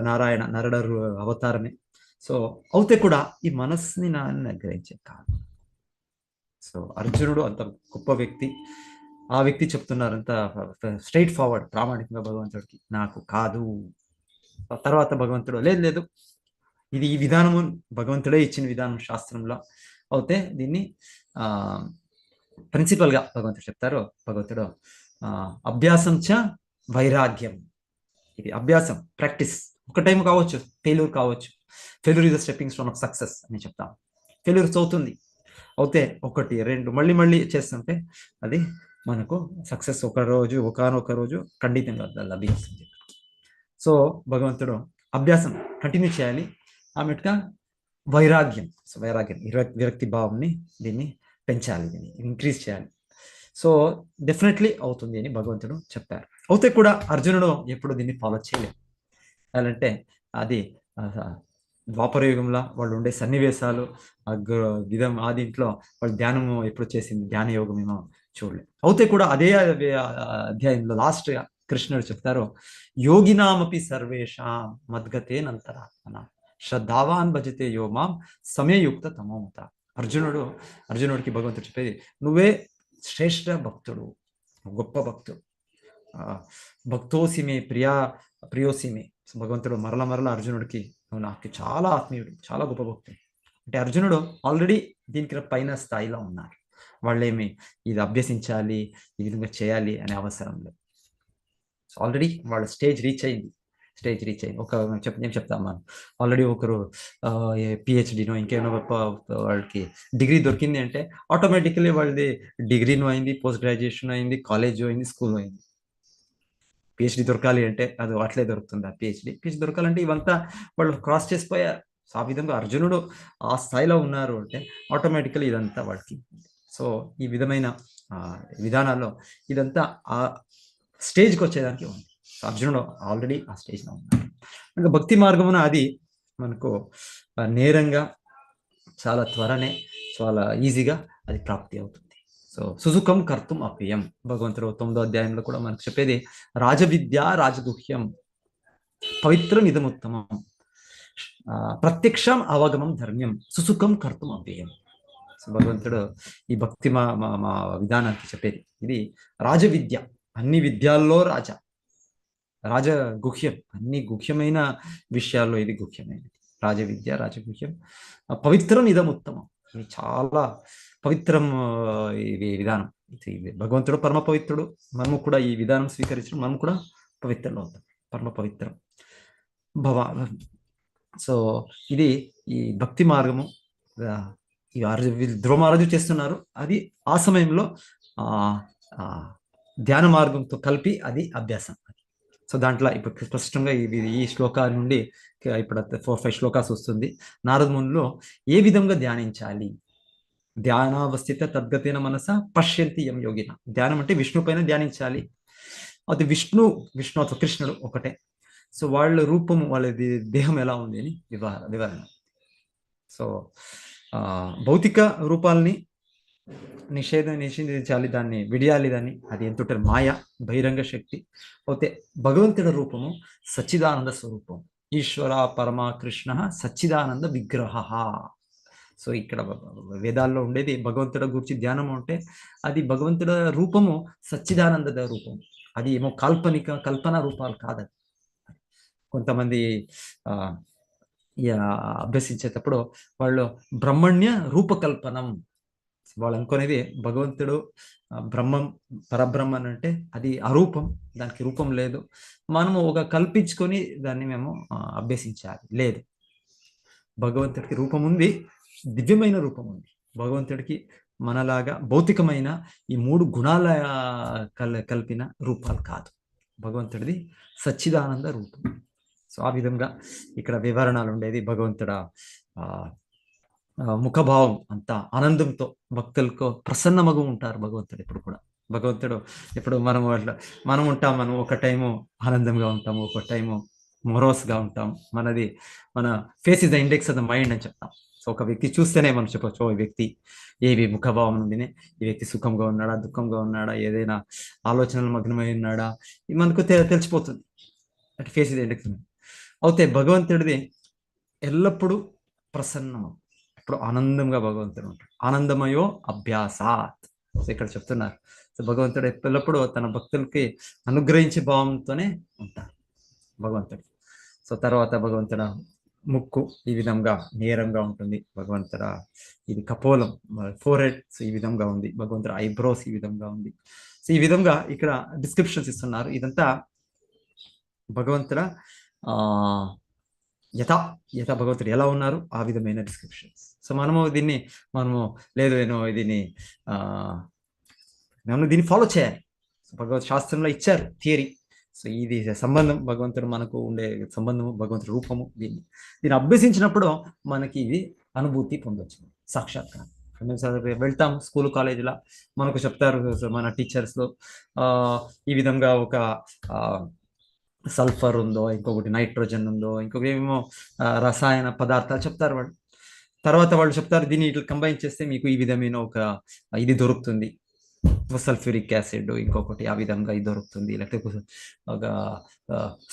నారాయణ నరుడు అవతారమే. సో అవుతే కూడా ఈ మనస్సుని గ్రహించే కాదు. సో అర్జునుడు అంత గొప్ప వ్యక్తి. ఆ వ్యక్తి చెప్తున్నారు అంత స్ట్రైట్ ఫార్వర్డ్, ప్రామాణికంగా భగవంతుడికి నాకు కాదు. తర్వాత భగవంతుడు లేదు, ఇది ఈ విధానము భగవంతుడే ఇచ్చిన విధానం శాస్త్రంలో. అయితే దీన్ని ప్రిన్సిపల్గా భగవంతుడు చెప్తారు. భగవంతుడు అభ్యాసం చ వైరాగ్యం. ఇది అభ్యాసం, ప్రాక్టీస్. ఒక టైం కావచ్చు, ఫెయిల్యూర్ కావచ్చు. Failure is the stepping stone of success అని చెప్తాం. ఫెయిల్యూర్స్ అవుతుంది, అవుతే 1, 2 మళ్ళీ చేస్తుంటే అది మనకు సక్సెస్ ఒకనొక రోజు ఖండితంగా లభిస్తుంది. సో భగవంతుడు అభ్యాసం కంటిన్యూ చేయాలి. ఆమెట్గా వైరాగ్యం, సో వైరాగ్యం విరక్తి భావంని దీన్ని పెంచాలి, దీన్ని ఇంక్రీజ్ చేయాలి. సో డెఫినెట్లీ అవుతుంది అని భగవంతుడు చెప్పారు. అయితే కూడా అర్జునుడు ఎప్పుడు దీన్ని ఫాలో చేయలేదు. అంటే అది ద్వాపర యుగంలో వాళ్ళు ఉండే సన్నివేశాలు, దీంట్లో వాళ్ళు ధ్యానము ఎప్పుడు చేసింది, ధ్యాన యోగం ఏమో చూడలేదు. అయితే కూడా అదే అధ్యాయంలో లాస్ట్ కృష్ణుడు చెప్తారు, యోగినామపి సర్వేషాం మద్గతే నంతరాత్మన శ్రద్ధావాన్ భజతే యో మాం సమయయుక్త తమోమత. అర్జునుడికి భగవంతుడు చెప్పేది, నువ్వే శ్రేష్ఠ భక్తుడు, గొప్ప భక్తుడు. భక్తోసిమే ప్రియోసిమే. భగవంతుడు మరల అర్జునుడికి, నువ్వు నాకు చాలా ఆత్మీయుడు, చాలా గొప్ప భక్తుడు. అంటే అర్జునుడు ఆల్రెడీ దీనికి పైన స్థాయిలో ఉన్నారు. వాళ్ళేమి ఇది అభ్యసించాలి, ఈ విధంగా చేయాలి అనే అవసరం లేదు. సో ఆల్రెడీ వాళ్ళ స్టేజ్ రీచ్ అయింది. నేను చెప్తాను, మనం ఆల్రెడీ ఒకరు పిహెచ్డీనో ఇంకేమో వాళ్ళకి డిగ్రీ దొరికింది అంటే ఆటోమేటికలీ వాళ్ళది డిగ్రీను అయింది, పోస్ట్ గ్రాడ్యుయేషన్ అయింది, కాలేజ్ అయింది, స్కూల్ అయింది. పిహెచ్డీ దొరకాలి అంటే అది అట్లే దొరుకుతుంది. ఆ పిహెచ్డీ దొరకాలంటే ఇవంతా వాళ్ళు క్రాస్ చేసిపోయారు. సో ఆ విధంగా అర్జునుడు ఆ స్థాయిలో ఉన్నారు అంటే ఆటోమేటికలీ ఇదంతా వాళ్ళకి. సో ఈ విధమైన విధానాల్లో ఇదంతా ఆ స్టేజ్కి వచ్చేదానికి ఉంది. సో అర్జునుడు ఆల్రెడీ ఆ స్టేజ్లో ఉన్నాడు. ఇంకా భక్తి మార్గమున అది మనకు నేరంగా, చాలా త్వరనే, చాలా ఈజీగా అది ప్రాప్తి అవుతుంది. సో సుసుఖం కర్తుం అప్రియం. భగవంతుడు 9వ అధ్యాయంలో కూడా మనకు చెప్పేది, రాజవిద్య రాజగుహ్యం పవిత్రం ఇదముత్తమం ప్రత్యక్షం అవగమం ధర్మ్యం సుసుఖం కర్తుం అప్రియం. సో భగవంతుడు ఈ భక్తి మా విధానానికి చెప్పేది, ఇది రాజవిద్య, అన్ని విద్యాల్లో రాజా. రాజగుహ్యం, అన్ని గుహ్యమైన విషయాల్లో ఇది గుహ్యమైనది. రాజవిద్య, రాజగుహ్యం. పవిత్రం ఇదం ఉత్తమం, ఇది చాలా పవిత్రం. ఇది విధానం, ఇది భగవంతుడు పరమ పవిత్రుడు. మనము కూడా ఈ విధానం స్వీకరించడం, మనం కూడా పవిత్రంలో అవుతాం, పరమ పవిత్రం సో ఇది ఈ భక్తి మార్గము. ఈ ధ్రువ మహారాజు చేస్తున్నారు, అది ఆ సమయంలో ధ్యాన మార్గంతో కలిపి అది అభ్యాసం. సో దాంట్లో ఇప్పుడు స్పష్టంగా ఈ శ్లోకా నుండి ఇప్పుడు 4-5 శ్లోకాస్ వస్తుంది. నారద మునులు ఏ విధంగా ధ్యానించాలి. ధ్యానావస్థిత తద్గతేన మనస పశ్యంతి యం యోగిన. ధ్యానం అంటే విష్ణు పైన ధ్యానించాలి. అది విష్ణు అథवा కృష్ణుడు ఒకటే. సో వాళ్ళ రూపము, వాళ్ళ దేహం ఎలా ఉంది అని వివరణ. సో భౌతిక రూపాలని నిషేధించాలి, దాన్ని విడియాలి, దాన్ని అది ఎంత మాయ, బహిరంగ శక్తి. అయితే భగవంతుడి రూపము సచ్చిదానంద స్వరూపం. ఈశ్వర పరమ కృష్ణ సచ్చిదానంద విగ్రహ. సో ఇక్కడ వేదాల్లో ఉండేది భగవంతుడి గురించి ధ్యానం అంటే అది భగవంతుడి రూపము సచ్చిదానంద రూపం. అది ఏమో కల్పన రూపాలు కాదు. కొంతమంది అభ్యసించేటప్పుడు వాళ్ళు బ్రహ్మణ్య రూపకల్పనం, వాళ్ళు అనుకునేది భగవంతుడు బ్రహ్మం, పరబ్రహ్మన్ అంటే అది అరూపం, దానికి రూపం లేదు, మనము ఒక కల్పించుకొని దాన్ని మేము అభ్యసించాలి. లేదు, భగవంతుడికి రూపం ఉంది, దివ్యమైన రూపం ఉంది. భగవంతుడికి మనలాగా భౌతికమైన ఈ 3 గుణాల కలిపిన రూపాలు కాదు. భగవంతుడిది సచ్చిదానంద రూపం. సో ఆ విధంగా ఇక్కడ వివరణలు ఉండేది. భగవంతుడ ముఖభావం అంతా ఆనందంతో భక్తులకు ప్రసన్నమగు ఉంటారు. భగవంతుడు ఎప్పుడు కూడా, భగవంతుడు ఎప్పుడు మనం ఉంటాం, మనం ఒక టైము ఆనందంగా ఉంటాము, ఒక టైము మొరోస్గా ఉంటాం. మన face is the index of the mind అని చెప్తాం. సో ఒక వ్యక్తి చూస్తేనే మనం చెప్పచ్చు, ఈ వ్యక్తి ఏవి ముఖభావం ఉందినే, ఈ వ్యక్తి సుఖంగా ఉన్నాడా, దుఃఖంగా ఉన్నాడా, ఏదైనా ఆలోచనలు మగ్నమై ఉన్నాడా, ఇది మనకు తెలిసిపోతుంది. అంటే ఫేస్ ఇస్ ద ఇండెక్స్. అయితే భగవంతుడిది ఎల్లప్పుడూ ప్రసన్నం, ఎప్పుడు ఆనందంగా భగవంతుడు ఉంటాడు. ఆనందమయో అభ్యాసాత్. సో ఇక్కడ చెప్తున్నారు, సో భగవంతుడు ఎల్లప్పుడూ తన భక్తులకి అనుగ్రహించే భావంతోనే ఉంటారు భగవంతుడు. సో తర్వాత భగవంతుడ ముక్కు ఈ విధంగా నేరంగా ఉంటుంది. భగవంతుడ ఇది కపోలం, ఫోర్హెడ్ ఈ విధంగా ఉంది. భగవంతుడ ఐబ్రోస్ ఈ విధంగా ఉంది. సో ఈ విధంగా ఇక్కడ డిస్క్రిప్షన్స్ ఇస్తున్నారు. ఇదంతా భగవంతుడ యథా భగవంతుడు ఎలా ఉన్నారు ఆ విధమైన డిస్క్రిప్షన్స్. సో మనము లేదు దీన్ని ఫాలో చేయాలి. భగవత్ శాస్త్రంలో ఇచ్చారు థియరీ. సో ఇది సంబంధం, భగవంతుడు మనకు ఉండే సంబంధము, భగవంతుడి రూపము. దీన్ని అభ్యసించినప్పుడు మనకి ఇది అనుభూతి పొందొచ్చు, సాక్షాత్కారం. వెళ్తాం స్కూల్ కాలేజీలో, మనకు చెప్తారు మన టీచర్స్లో ఈ విధంగా ఒక సల్ఫర్ ఉందో, ఇంకొకటి నైట్రోజన్ ఉందో, ఇంకొకటి ఏమేమో రసాయన పదార్థాలు చెప్తారు వాళ్ళు. తర్వాత వాళ్ళు చెప్తారు దీన్ని ఇట్లా కంబైన్ చేస్తే మీకు ఈ విధమైన ఒక ఇది దొరుకుతుంది, సల్ఫ్యూరిక్ యాసిడ్, ఇంకొకటి ఆ విధంగా ఇది దొరుకుతుంది, లేకపోతే ఒక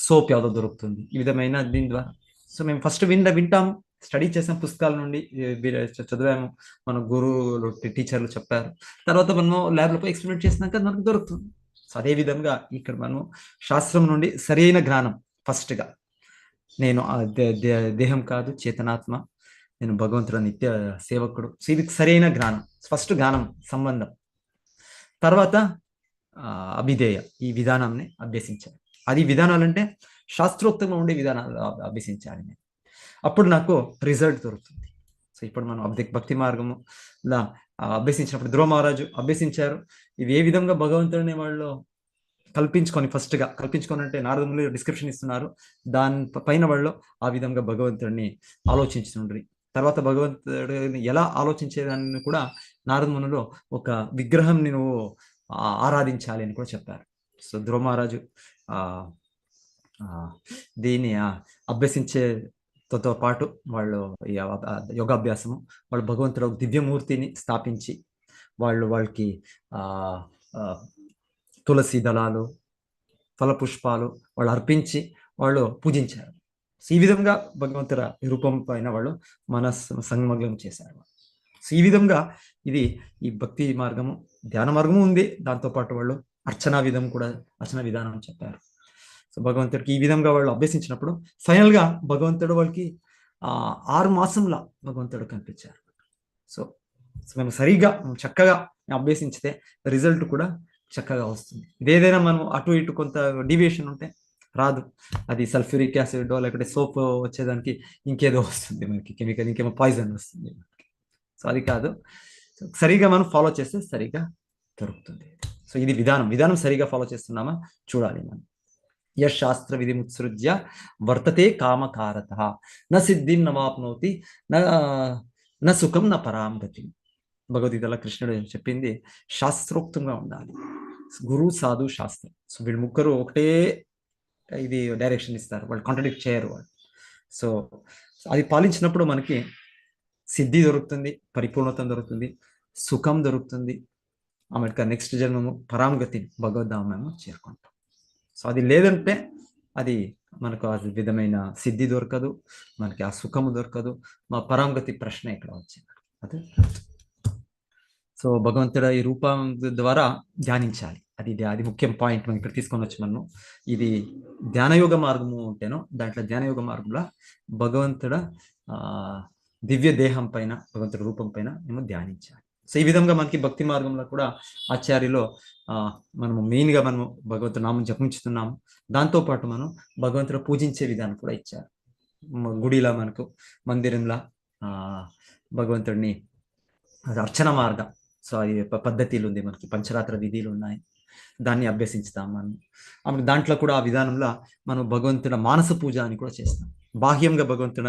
సోప్ ಯಾವುದో దొరుకుతుంది, ఈ విధమైన దీని ద్వారా. సో మేము ఫస్ట్ వింటాము, స్టడీ చేసాం, పుస్తకాల నుండి చదివాము, మన గురువులు టీచర్లు చెప్పారు. తర్వాత మనము ల్యాబ్లో ఎక్స్పెరిమెంట్ చేసినాక మనకు దొరుకుతుంది. సో అదే విధంగా ఇక్కడ మనము శాస్త్రం నుండి సరైన జ్ఞానం, ఫస్ట్గా నేను దేహం కాదు చేతనాత్మ, నేను భగవంతుడు నిత్య సేవకుడు. సో ఇది సరైన జ్ఞానం, ఫస్ట్ జ్ఞానం సంబంధం. తర్వాత అభిధేయ, ఈ విధానాన్ని అభ్యసించాలి. అది విధానాలంటే శాస్త్రోక్తంగా ఉండే విధానాలు అభ్యసించాలి నేను, అప్పుడు నాకు రిజల్ట్ దొరుకుతుంది. సో ఇప్పుడు మనం భక్తి మార్గములా అభ్యసించినప్పుడు ధ్రువ మహారాజు అభ్యసించారు. ఇవి ఏ విధంగా భగవంతుడిని వాళ్ళు ఫస్ట్గా కల్పించుకొని అంటే నారద మునులు డిస్క్రిప్షన్ ఇస్తున్నారు, దాని పైన వాళ్ళు ఆ విధంగా భగవంతుడిని ఆలోచించుండ్రి. తర్వాత భగవంతుడిని ఎలా ఆలోచించేదాన్ని కూడా నారద మునులు ఒక విగ్రహంని నువ్వు ఆరాధించాలి అని కూడా చెప్పారు. సో ధ్రువ మహారాజు దీన్ని అభ్యసించేతో పాటు వాళ్ళు ఈ యోగాభ్యాసము, వాళ్ళు భగవంతుడు ఒక దివ్యమూర్తిని స్థాపించి వాళ్ళకి తులసి దళాలు, ఫలపుష్పాలు వాళ్ళు అర్పించి వాళ్ళు పూజించారు. సో ఈ విధంగా భగవంతుల రూపం పైన వాళ్ళు సంమగ్నం చేశారు. సో ఈ విధంగా ఇది ఈ భక్తి మార్గము, ధ్యాన మార్గము ఉంది, దాంతోపాటు వాళ్ళు అర్చనా విధానం చెప్పారు. సో సో భగవంతుడికి ఈ విధంగా వాళ్ళు అభ్యసించినప్పుడు ఫైనల్ గా భగవంతుడు వాళ్ళకి 6 మాసంలా భగవంతుడు కనిపించారు. సో మేము సరిగా చక్కగా అభ్యసించితే రిజల్ట్ కూడా చక్కగా వస్తుంది. ఇదేదైనా మనం అటు ఇటు కొంత డివియేషన్ ఉంటే రాదు. అది సల్ఫ్యూరిక్ యాసిడ్ లేకపోతే సోప్ వచ్చేదానికి ఇంకేదో వస్తుంది, మనకి కెమికల్ ఇంకేమో పాయిజన్ వస్తుంది. సో అది కాదు, సరిగా మనం ఫాలో చేస్తే సరిగా దొరుకుతుంది. సో ఇది విధానం సరిగా ఫాలో చేస్తున్నామా చూడాలి మనం. యశాస్త్ర విధి ముత్సృజ్య వర్తతే కామకారత న సిద్ధిం నవాప్నోతి నా సుఖం నా పరాం గతి. భగవద్గీతలో కృష్ణుడు చెప్పింది శాస్త్రోక్తంగా ఉండాలి. గురు సాధు శాస్త్రం. సో వీళ్ళు ముగ్గురు ఒకటే ఇది డైరెక్షన్ ఇస్తారు, వాళ్ళు కాంట్రడిక్ట్ చేయరు వాళ్ళు. సో అది పాలించినప్పుడు మనకి సిద్ధి దొరుకుతుంది, పరిపూర్ణత దొరుకుతుంది, సుఖం దొరుకుతుంది. ఆమెకు నెక్స్ట్ జన్మము పరాంగతి భగవద్ధామము చేరుకుంటాం. సో అది లేదంటే అది మనకు ఆ విధమైన సిద్ధి దొరకదు, మనకి ఆ సుఖము దొరకదు. మా పరాంగతి ప్రశ్న ఇక్కడ వచ్చింది. అదే సో భగవంతుడ ఈ రూపం ద్వారా ధ్యానించాలి. అది ముఖ్యం పాయింట్ మనం ఇక్కడ తీసుకొని వచ్చి మనం ఇది ధ్యానయోగ మార్గము ఉంటేనో దాంట్లో ధ్యానయోగ మార్గంలో భగవంతుడ దివ్య దేహం పైన భగవంతుడి రూపం పైన మేము ధ్యానించాలి. సో ఈ విధంగా మనకి భక్తి మార్గంలో కూడా ఆచార్యులో మనము మెయిన్గా మనము భగవంతుడు నామం జపించుతున్నాము. దాంతోపాటు మనం భగవంతుడు పూజించే విధానం కూడా ఇచ్చారు. గుడిలా మనకు మందిరంలా భగవంతుడిని అర్చన మార్గం, సో అది పద్ధతిలు ఉంది, మనకి పంచరాత్ర విధులు ఉన్నాయి, దాన్ని అభ్యసించుతాం మనం. అప్పుడు దాంట్లో కూడా ఆ విధానంలో మనం భగవంతుడ మానస పూజ అని కూడా చేస్తాం. బాహ్యంగా భగవంతుడ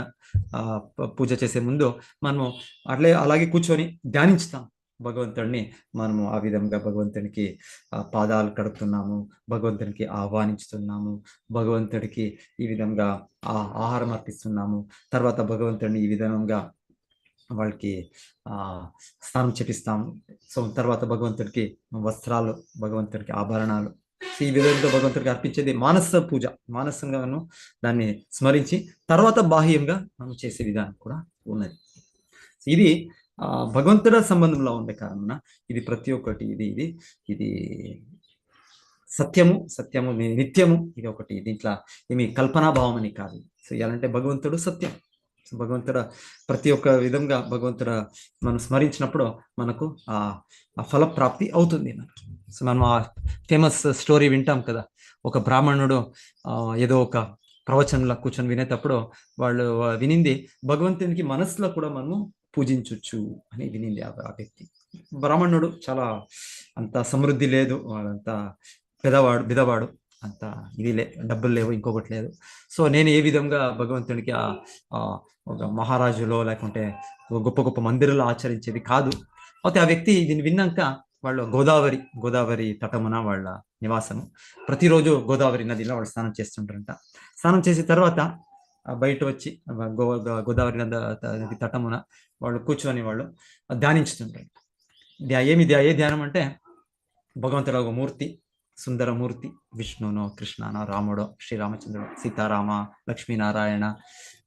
పూజ చేసే ముందు మనము అలాగే కూర్చొని ధ్యానించుతాం భగవంతుడిని. మనము ఆ విధంగా భగవంతునికి పాదాలు కడుపుతున్నాము, భగవంతునికి ఆహ్వానించుతున్నాము, భగవంతుడికి ఈ విధంగా ఆహారం అర్పిస్తున్నాము. తర్వాత భగవంతుడిని ఈ విధంగా వాళ్ళకి స్నానం చేపిస్తాము. సో తర్వాత భగవంతుడికి వస్త్రాలు, భగవంతుడికి ఆభరణాలు, ఈ విధంగా భగవంతుడికి అర్పించేది మానస పూజ. మానసంగా మనం దాన్ని స్మరించి తర్వాత బాహ్యంగా మనం చేసే విధానం కూడా ఉన్నది. ఇది భగవంతుడ సంబంధంలో ఉండే కారణం ఇది ప్రతి ఒక్కటి ఇది సత్యము నిత్యము. ఇది ఒకటి, దీంట్లో ఏమి కల్పనాభావం అని కాదు. సో ఎలాంటే భగవంతుడు సత్యం. భగవంతుడ ప్రతి ఒక్క విధంగా భగవంతుడ మనం స్మరించినప్పుడు మనకు ఆ ఫలప్రాప్తి అవుతుంది మనకి. సో మనం ఆ ఫేమస్ స్టోరీ వింటాం కదా, ఒక బ్రాహ్మణుడు ఏదో ఒక ప్రవచనంలో కూర్చొని వినేటప్పుడు వాళ్ళు వినింది భగవంతునికి మనసులో కూడా మనము పూజించవచ్చు అని వినింది ఆ వ్యక్తి. బ్రాహ్మణుడు చాలా అంత సమృద్ధి లేదు, వాడంతా బిదవాడు, అంత ఇది డబ్బులు లేవు, ఇంకొకటి లేదు. సో నేను ఏ విధంగా భగవంతునికి ఒక మహారాజులో లేకుంటే గొప్ప గొప్ప మందిరాలు ఆచరించేది కాదు. అయితే ఆ వ్యక్తి దీన్ని విన్నాక వాళ్ళు గోదావరి తటమున వాళ్ళ నివాసము, ప్రతిరోజు గోదావరి నదిలో వాళ్ళు స్నానం చేస్తుంటారంట. స్నానం చేసిన తర్వాత బయట వచ్చి గోదావరి నది తటమున వాళ్ళు కూర్చొని వాళ్ళు ధ్యానించుతుంటారు. ఏ ధ్యానం అంటే భగవంతుడు ఒక మూర్తి, సుందర మూర్తి, విష్ణునో కృష్ణనో రాముడో శ్రీరామచంద్రుడు సీతారామ లక్ష్మీనారాయణ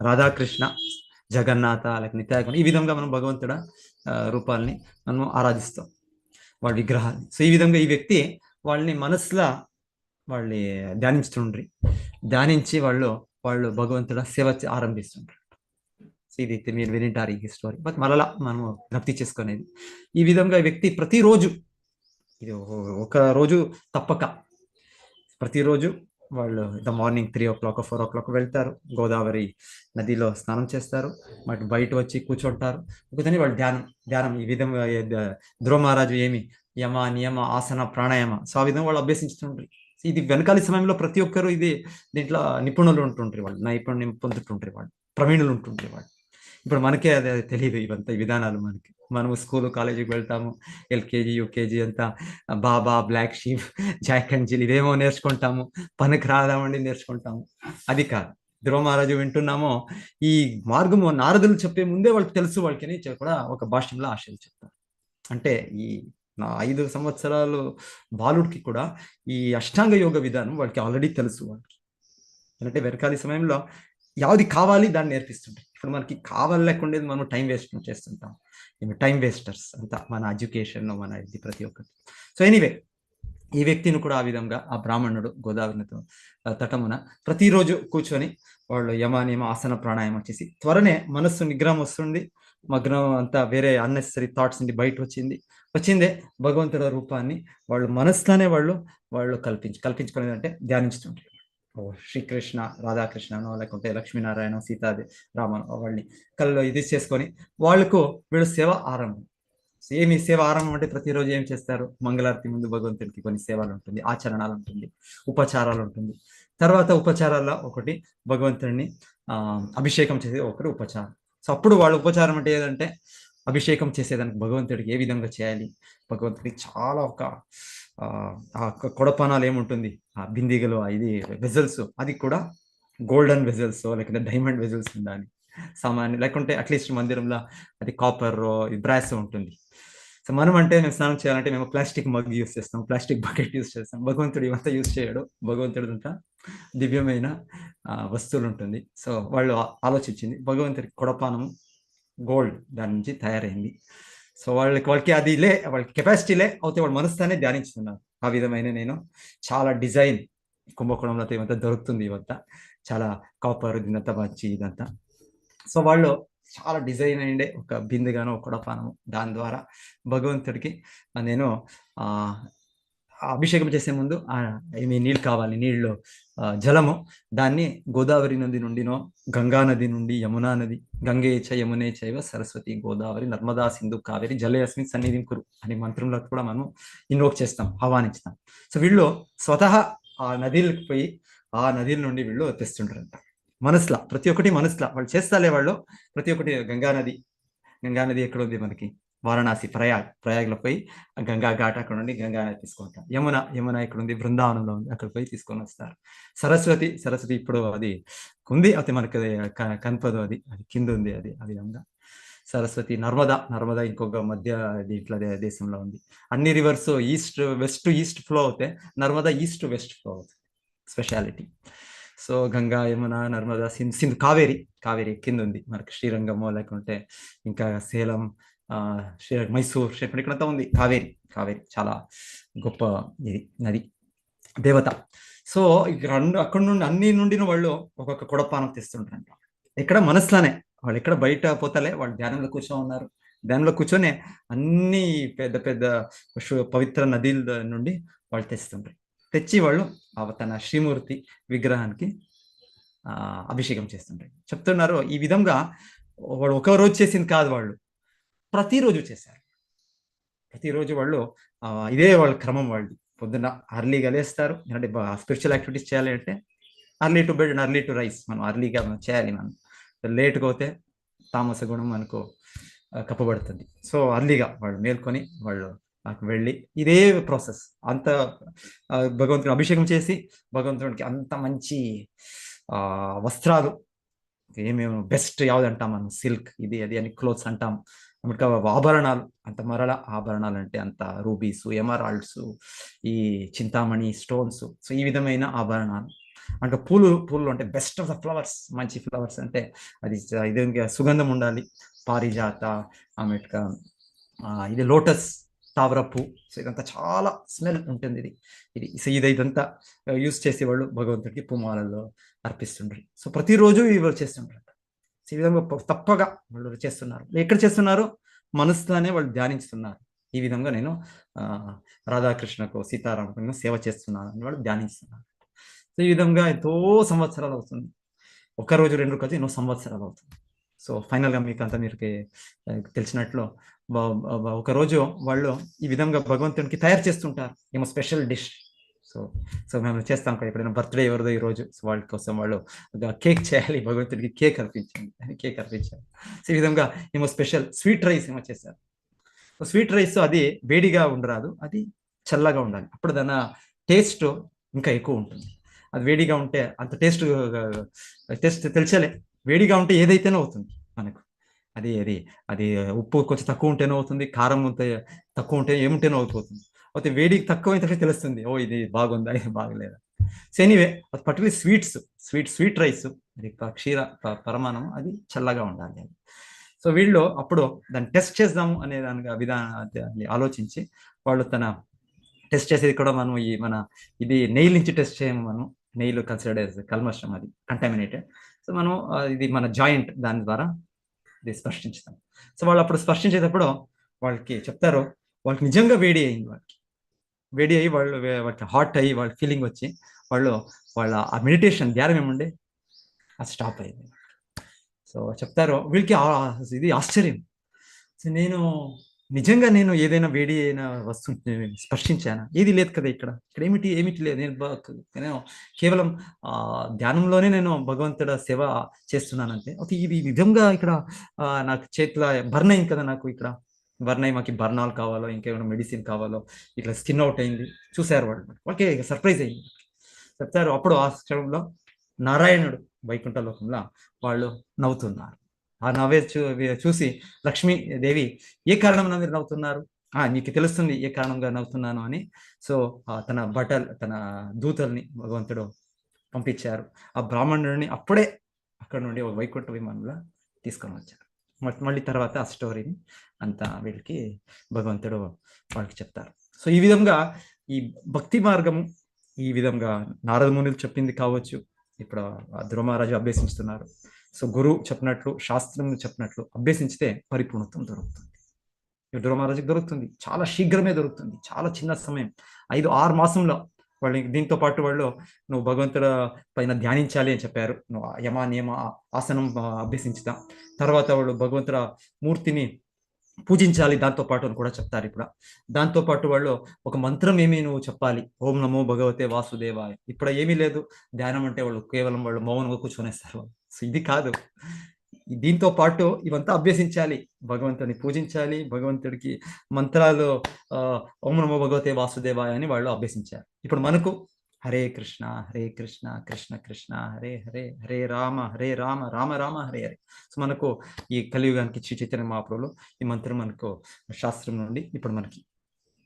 రాధాకృష్ణ జగన్నాథ లేక నిత్యాగం, ఈ విధంగా మనం భగవంతుడ రూపాలని మనం ఆరాధిస్తాం, వాళ్ళ విగ్రహాన్ని. సో ఈ విధంగా ఈ వ్యక్తి వాళ్ళని మనసులో వాళ్ళని ధ్యానించి వాళ్ళు భగవంతుడ సేవ ఆరంభిస్తుంటారు. సో ఇది మీరు వినింటారు ఈ స్టోరీ. బట్ మరలా మనము జ్ఞప్తి చేసుకునేది ఈ విధంగా ఈ వ్యక్తి ప్రతిరోజు, ఇది ఒక రోజు తప్పక ప్రతిరోజు వాళ్ళు మార్నింగ్ 3 o'clock 4 o'clock వెళ్తారు, గోదావరి నదిలో స్నానం చేస్తారు, మరి బయట వచ్చి కూర్చుంటారు. ఒకదాన్ని వాళ్ళు ధ్యానం ఈ విధంగా ధ్రువ మహారాజు ఏమి యమ నియమ ఆసన ప్రాణాయామ, సో ఆ విధంగా వాళ్ళు అభ్యసించుతుంటారు. ఇది వెనకాల సమయంలో ప్రతి ఒక్కరు దీంట్లో నిపుణులు ఉంటుంటారు, వాళ్ళు నైపుణ్యం పొందుతుంటారు, వాళ్ళు ప్రవీణులు ఉంటుంటారు వాళ్ళు. ఇప్పుడు మనకే అది తెలియదు ఇవంతా ఈ విధానాలు. మనము స్కూల్ కాలేజీకి వెళ్తాము, LKG UKG అంతా baba black sheep Jack and Jill ఇదేమో నేర్చుకుంటాము, పనికి రాదామండి నేర్చుకుంటాము. అది కాదు, ధ్రువ మహారాజు వింటున్నామో ఈ మార్గము నారదులు చెప్పే ముందే వాళ్ళకి తెలుసు, వాళ్ళకి కూడా ఒక భాష్యంలో ఆశలు చెప్తారు. అంటే ఈ 5 సంవత్సరాలు బాలుడికి కూడా ఈ అష్టాంగ యోగ విధానం వాళ్ళకి ఆల్రెడీ తెలుసు. వాళ్ళకి అంటే వెనకాలి సమయంలో యావది కావాలి దాన్ని నేర్పిస్తుంటారు. ఇప్పుడు మనకి కావాలి లేకుండా మనం టైం వేస్ట్ చేస్తుంటాం, టైం వేస్టర్స్ అంతా మన ఎడ్యుకేషన్ మన ఇది ప్రతి ఒక్కటి. సో ఎనీవే ఈ వ్యక్తిని కూడా ఆ విధంగా ఆ బ్రాహ్మణుడు గోదావరి తటమున ప్రతిరోజు కూర్చొని వాళ్ళు యమ నియమ ఆసన ప్రాణాయామం చేసి త్వరనే మనస్సు నిగ్రహం వస్తుంది, మగ్నం అంతా వేరే అన్నెసరీ థాట్స్ నుండి బయట వచ్చిందే భగవంతుడి రూపాన్ని వాళ్ళు మనసులోనే వాళ్ళు కల్పించుకునేది అంటే ధ్యానించుతుంటారు. ఓ శ్రీకృష్ణ రాధాకృష్ణనో లేకుంటే లక్ష్మీనారాయణ సీతాది రామన్ వాళ్ళని కళ్ళు ఇది చేసుకొని వాళ్ళకు వీళ్ళు సేవ ఆరంభం. ఏమి సేవ ఆరంభం అంటే ప్రతిరోజు ఏం చేస్తారు, మంగళారతి ముందు భగవంతుడికి కొన్ని సేవలు ఉంటుంది, ఆచరణాలు ఉంటుంది, ఉపచారాలు ఉంటుంది. తర్వాత ఉపచారాల్లో ఒకటి భగవంతుడిని అభిషేకం చేసే ఒకటి ఉపచారం. సో అప్పుడు వాళ్ళ ఉపచారం అంటే ఏదంటే అభిషేకం చేసేదానికి భగవంతుడికి ఏ విధంగా చేయాలి, భగవంతుడికి చాలా ఆ కొడపానాలు ఏముంటుంది, ఆ బిందిగలు ఇది వెజల్స్ అది కూడా గోల్డెన్ వెజల్స్ లేకపోతే డైమండ్ వెజల్స్ ఉండాలి సామాన్య, లేకుంటే అట్లీస్ట్ మందిరంలో అది కాపర్ బ్రాస్ ఉంటుంది. సో మనం అంటే మేము స్నానం చేయాలంటే మేము ప్లాస్టిక్ మగ్ యూస్ చేస్తాం, ప్లాస్టిక్ బకెట్ యూస్ చేస్తాం. భగవంతుడు ఇవంతా యూస్ చేయడు, భగవంతుడు అంతా దివ్యమైన వస్తువులు ఉంటుంది. సో వాళ్ళు ఆలోచించింది భగవంతుడికి కొడపానం గోల్డ్ దాని నుంచి తయారైంది. సో వాళ్ళకి అది వాళ్ళకి కెపాసిటీలే అవుతే వాళ్ళ మనసుతోనే ధ్యానించుతున్నారు. ఆ విధమైన నేను చాలా డిజైన్ కుంభకోణంలో ఇవంతా దొరుకుతుంది, ఇవంతా చాలా కాపర్ ఇదంతా వచ్చి ఇదంతా. సో వాళ్ళు చాలా డిజైన్ అయ్యిండే ఒక బిందెగాను ఒక కొడపానము, దాని ద్వారా భగవంతుడికి నేను అభిషేకం చేసే ముందు ఏమి నీళ్ళు కావాలి, నీళ్ళు జలము దాన్ని గోదావరి నది నుండినో గంగా నది నుండి యమునా నది, గంగే చ యమునే చైవ సరస్వతి గోదావరి నర్మదా సింధు కావేరి జలయస్మిన్ సన్నిధిం కురు అనే మంత్రంలో కూడా మనం ఇన్వోక్ చేస్తాం, ఆహ్వానిస్తాం. సో వీళ్ళు స్వతహా ఆ నదిలకు పోయి ఆ నదిల నుండి వీళ్ళు తెస్తుంటారంట మనసులా, ప్రతి ఒక్కటి మనసులా వాళ్ళు చేస్తాలే. వాళ్ళు ప్రతి ఒక్కటి గంగా నది ఎక్కడ ఉంది మనకి, వారణాసి ప్రయాగ్లో పోయి గంగా ఘాట్ అక్కడ నుండి గంగా నది తీసుకుంటారు. యమున ఇక్కడ ఉంది, బృందావనంలో ఉంది, అక్కడ పోయి తీసుకొని వస్తారు. సరస్వతి ఇప్పుడు అది ఉంది, అది మనకి కనపదు, అది కింద ఉంది, అది ఆ విధంగా. సరస్వతి నర్మదా ఇంకొక మధ్య దీంట్లో దేశంలో ఉంది. అన్ని రివర్స్ వెస్ట్ ఫ్లో అవుతాయి, నర్మదా ఈస్ట్ వెస్ట్ ఫ్లో అవుతుంది, స్పెషాలిటీ. సో గంగా యమున నర్మదా సింధు కావేరి కింద ఉంది మనకి, శ్రీరంగమో లేకుంటే ఇంకా సేలం మైసూర్ ఇక్కడంతా ఉంది కావేరి చాలా గొప్ప ఇది నది దేవత. సో అక్కడ నుండి అన్ని నుండి వాళ్ళు ఒక్కొక్క కొడపానం తెస్తుంటారంట. ఇక్కడ మనసులోనే వాళ్ళు ఎక్కడ బయట పోతలే, వాళ్ళు ధ్యానంలో ఉన్నారు. ధ్యానంలో కూర్చొని అన్ని పెద్ద పవిత్ర నదుల నుండి వాళ్ళు తెచ్చి వాళ్ళు తన శ్రీమూర్తి విగ్రహానికి అభిషేకం చేస్తుంటారు. చెప్తున్నారు ఈ విధంగా వాడు ఒక రోజు చేసింది కాదు, వాళ్ళు ప్రతిరోజు చేశారు. ప్రతిరోజు వాళ్ళు ఇదే వాళ్ళ క్రమం. వాళ్ళు పొద్దున్న అర్లీగా లేస్తారు, ఎందుకంటే స్పిరిచువల్ యాక్టివిటీస్ చేయాలి అంటే early to bed and early to rice. మనం అర్లీగా చేయాలి. మనం లేట్గా పోతే తామస గుణం మనకు కప్పబడుతుంది. సో అర్లీగా వాళ్ళు మేల్కొని వాళ్ళు వెళ్ళి ఇదే ప్రాసెస్ అంత భగవంతుని అభిషేకం చేసి భగవంతుడికి అంత మంచి వస్త్రాలు ఏమేమి బెస్ట్ యావది అంటాం మనం, సిల్క్ ఇది అది అని క్లోత్స్ అంటాం. ఆభరణాలు అంత మరల ఆభరణాలు అంటే అంత రూబీస్, ఎమరాల్డ్స్, ఈ చింతామణి స్టోన్స్, సో ఈ విధమైన ఆభరణాలు. అంటే పూలు అంటే బెస్ట్ ఆఫ్ ద ఫ్లవర్స్, మంచి ఫ్లవర్స్ అంటే అది ఇది సుగంధం ఉండాలి. పారిజాత ఆమెట్క ఇది లోటస్ తావరపు, సో ఇదంతా చాలా స్మెల్ ఉంటుంది. ఇదంతా యూస్ చేసి వాళ్ళు భగవంతుడికి పూమాలలో అర్పిస్తుండ్రు. సో ప్రతిరోజు ఇవాళ చేస్తుంటారు. సో ఈ విధంగా తప్పగా వాళ్ళు చేస్తున్నారు. ఎక్కడ చేస్తున్నారు? మనసులోనే వాళ్ళు ధ్యానిస్తున్నారు. ఈ విధంగా నేను రాధాకృష్ణకు సీతారామకు సేవ చేస్తున్నాను అని వాళ్ళు ధ్యానిస్తున్నారు. సో ఈ విధంగా ఎంతో సంవత్సరాలు అవుతుంది. ఒక రోజు 2 రోజు ఎన్నో సంవత్సరాలు అవుతుంది. సో ఫైనల్గా మీకు తెలిసినట్లు ఒకరోజు వాళ్ళు ఈ విధంగా భగవంతునికి తయారు చేస్తుంటారు ఏమో స్పెషల్ డిష్. సో మేము చేస్తాం కదా, ఎప్పుడైనా బర్త్డే ఎవరిదో ఈ రోజు, సో వాళ్ళ కోసం వాళ్ళు కేక్ చేయాలి, భగవంతుడికి కేక్ అర్పించారు. సో ఈ విధంగా ఏమో స్పెషల్ స్వీట్ రైస్ ఏమో చేశారు. సో స్వీట్ రైస్ అది వేడిగా ఉండరాదు, అది చల్లగా ఉండాలి. అప్పుడు దాని టేస్ట్ ఇంకా ఎక్కువ ఉంటుంది. అది వేడిగా ఉంటే అంత టేస్ట్ తెలిసలే. వేడిగా ఉంటే ఏదైతేనే అవుతుంది మనకు. అది ఉప్పు కొంచెం తక్కువ ఉంటేనే అవుతుంది, కారం తక్కువ ఉంటే ఏముంటేనే అవుతుంది. అయితే వేడికి తక్కువ అయితే తెలుస్తుంది, ఓ ఇది బాగుందా ఇది బాగలేదా. సో ఎనీవే అది పర్టికులర్ స్వీట్ రైస్, అది క్షీర పరమాణం, అది చల్లగా ఉండాలి అది. సో వీళ్ళు అప్పుడు దాన్ని టెస్ట్ చేద్దాము అనే విధానాన్ని ఆలోచించి వాళ్ళు తన టెస్ట్ చేసేది కూడా మనం ఇది నెయిల్ నుంచి టెస్ట్ చేయము. మనం నెయిల్ కన్సిడర్డ్ యాజ్ కల్మషం, అది కంటామినేటెడ్. సో మనం ఇది మన జాయింట్, దాని ద్వారా ఇది స్పర్శించుతాం. సో వాళ్ళు అప్పుడు స్పర్శించేటప్పుడు వాళ్ళకి చెప్తారు, వాళ్ళకి నిజంగా వేడి అయింది, వేడి అయ్యి వాళ్ళకి హాట్ అయ్యి వాళ్ళ ఫీలింగ్ వచ్చి వాళ్ళ ఆ మెడిటేషన్ ధ్యానం ఏముండే అది స్టాప్ అయింది. సో చెప్తారు వీళ్ళకి ఇది ఆశ్చర్యం. సో నిజంగా నేను ఏదైనా వేడి అయిన వస్తువు స్పర్శించానా? ఏది లేదు కదా, ఇక్కడ ఏమిటి లేదు. నేను కేవలం ధ్యానంలోనే నేను భగవంతుడ సేవ చేస్తున్నానంటే, ఓకే ఇది నిజంగా ఇక్కడ నాకు చేతిలో బర్న్ అయింది కదా, నాకు ఇక్కడ బర్న్ అయ్యి మాకు బర్నాలు కావాలో ఇంకేమైనా మెడిసిన్ కావాలో, ఇట్లా స్కిన్ అవుట్ అయింది. చూశారు వాళ్ళకి సర్ప్రైజ్ అయింది. చెప్తారు అప్పుడు ఆ క్షణంలో నారాయణుడు వైకుంఠ లోకంలో వాళ్ళు నవ్వుతున్నారు. ఆ నవ్వే చూసి లక్ష్మీదేవి, ఏ కారణంగా మీరు నవ్వుతున్నారు? నీకు తెలుస్తుంది ఏ కారణంగా నవ్వుతున్నాను అని. సో తన దూతల్ని భగవంతుడు పంపించారు. ఆ బ్రాహ్మణుడిని అప్పుడే అక్కడ నుండి ఒక వైకుంఠ విమానంలో తీసుకొని వచ్చారు. మళ్ళీ తర్వాత ఆ స్టోరీని అంతా వీళ్ళకి భగవంతుడు వాళ్ళకి చెప్తారు. సో ఈ విధంగా ఈ భక్తి మార్గము ఈ విధంగా నారద మునులు చెప్పింది కావచ్చు, ఇప్పుడు ధ్రువ మహారాజు అభ్యసిస్తున్నారు. సో గురువు చెప్పినట్లు, శాస్త్రం చెప్పినట్లు అభ్యసించితే పరిపూర్ణత్వం దొరుకుతుంది. ధ్రువ మహారాజుకి దొరుకుతుంది, చాలా శీఘ్రమే దొరుకుతుంది, చాలా చిన్న సమయం, 5-6 మాసంలో. వాళ్ళకి దీంతో పాటు నువ్వు భగవంతుడ పైన ధ్యానించాలి అని చెప్పారు. నువ్వు యమ నియమ ఆసనం అభ్యసించుతా, తర్వాత వాళ్ళు భగవంతుడ మూర్తిని పూజించాలి దాంతో పాటు అని కూడా చెప్తారు. ఇప్పుడు దాంతో పాటు ఒక మంత్రం నువ్వు చెప్పాలి, ఓం నమో భగవతే వాసుదేవాయ. ఇప్పుడు ఏమీ లేదు, ధ్యానం అంటే కేవలం మౌనంగా కూర్చొనేస్తారు. సో ఇది కాదు, దీంతో పాటు ఇవంతా అభ్యసించాలి, భగవంతుని పూజించాలి, భగవంతుడికి మంత్రాలు ఓం నమో భగవతే వాసుదేవాయ అని వాళ్ళు అభ్యసించారు. ఇప్పుడు మనకు హరే కృష్ణ కృష్ణ కృష్ణ హరే హరే, హరే రామ రామ రామ హరే హరే. సో మనకు ఈ కలియుగానికి శ్రీ చైతన్య మహాప్రభులు ఈ మంత్రం మనకు శాస్త్రం నుండి ఇప్పుడు మనకి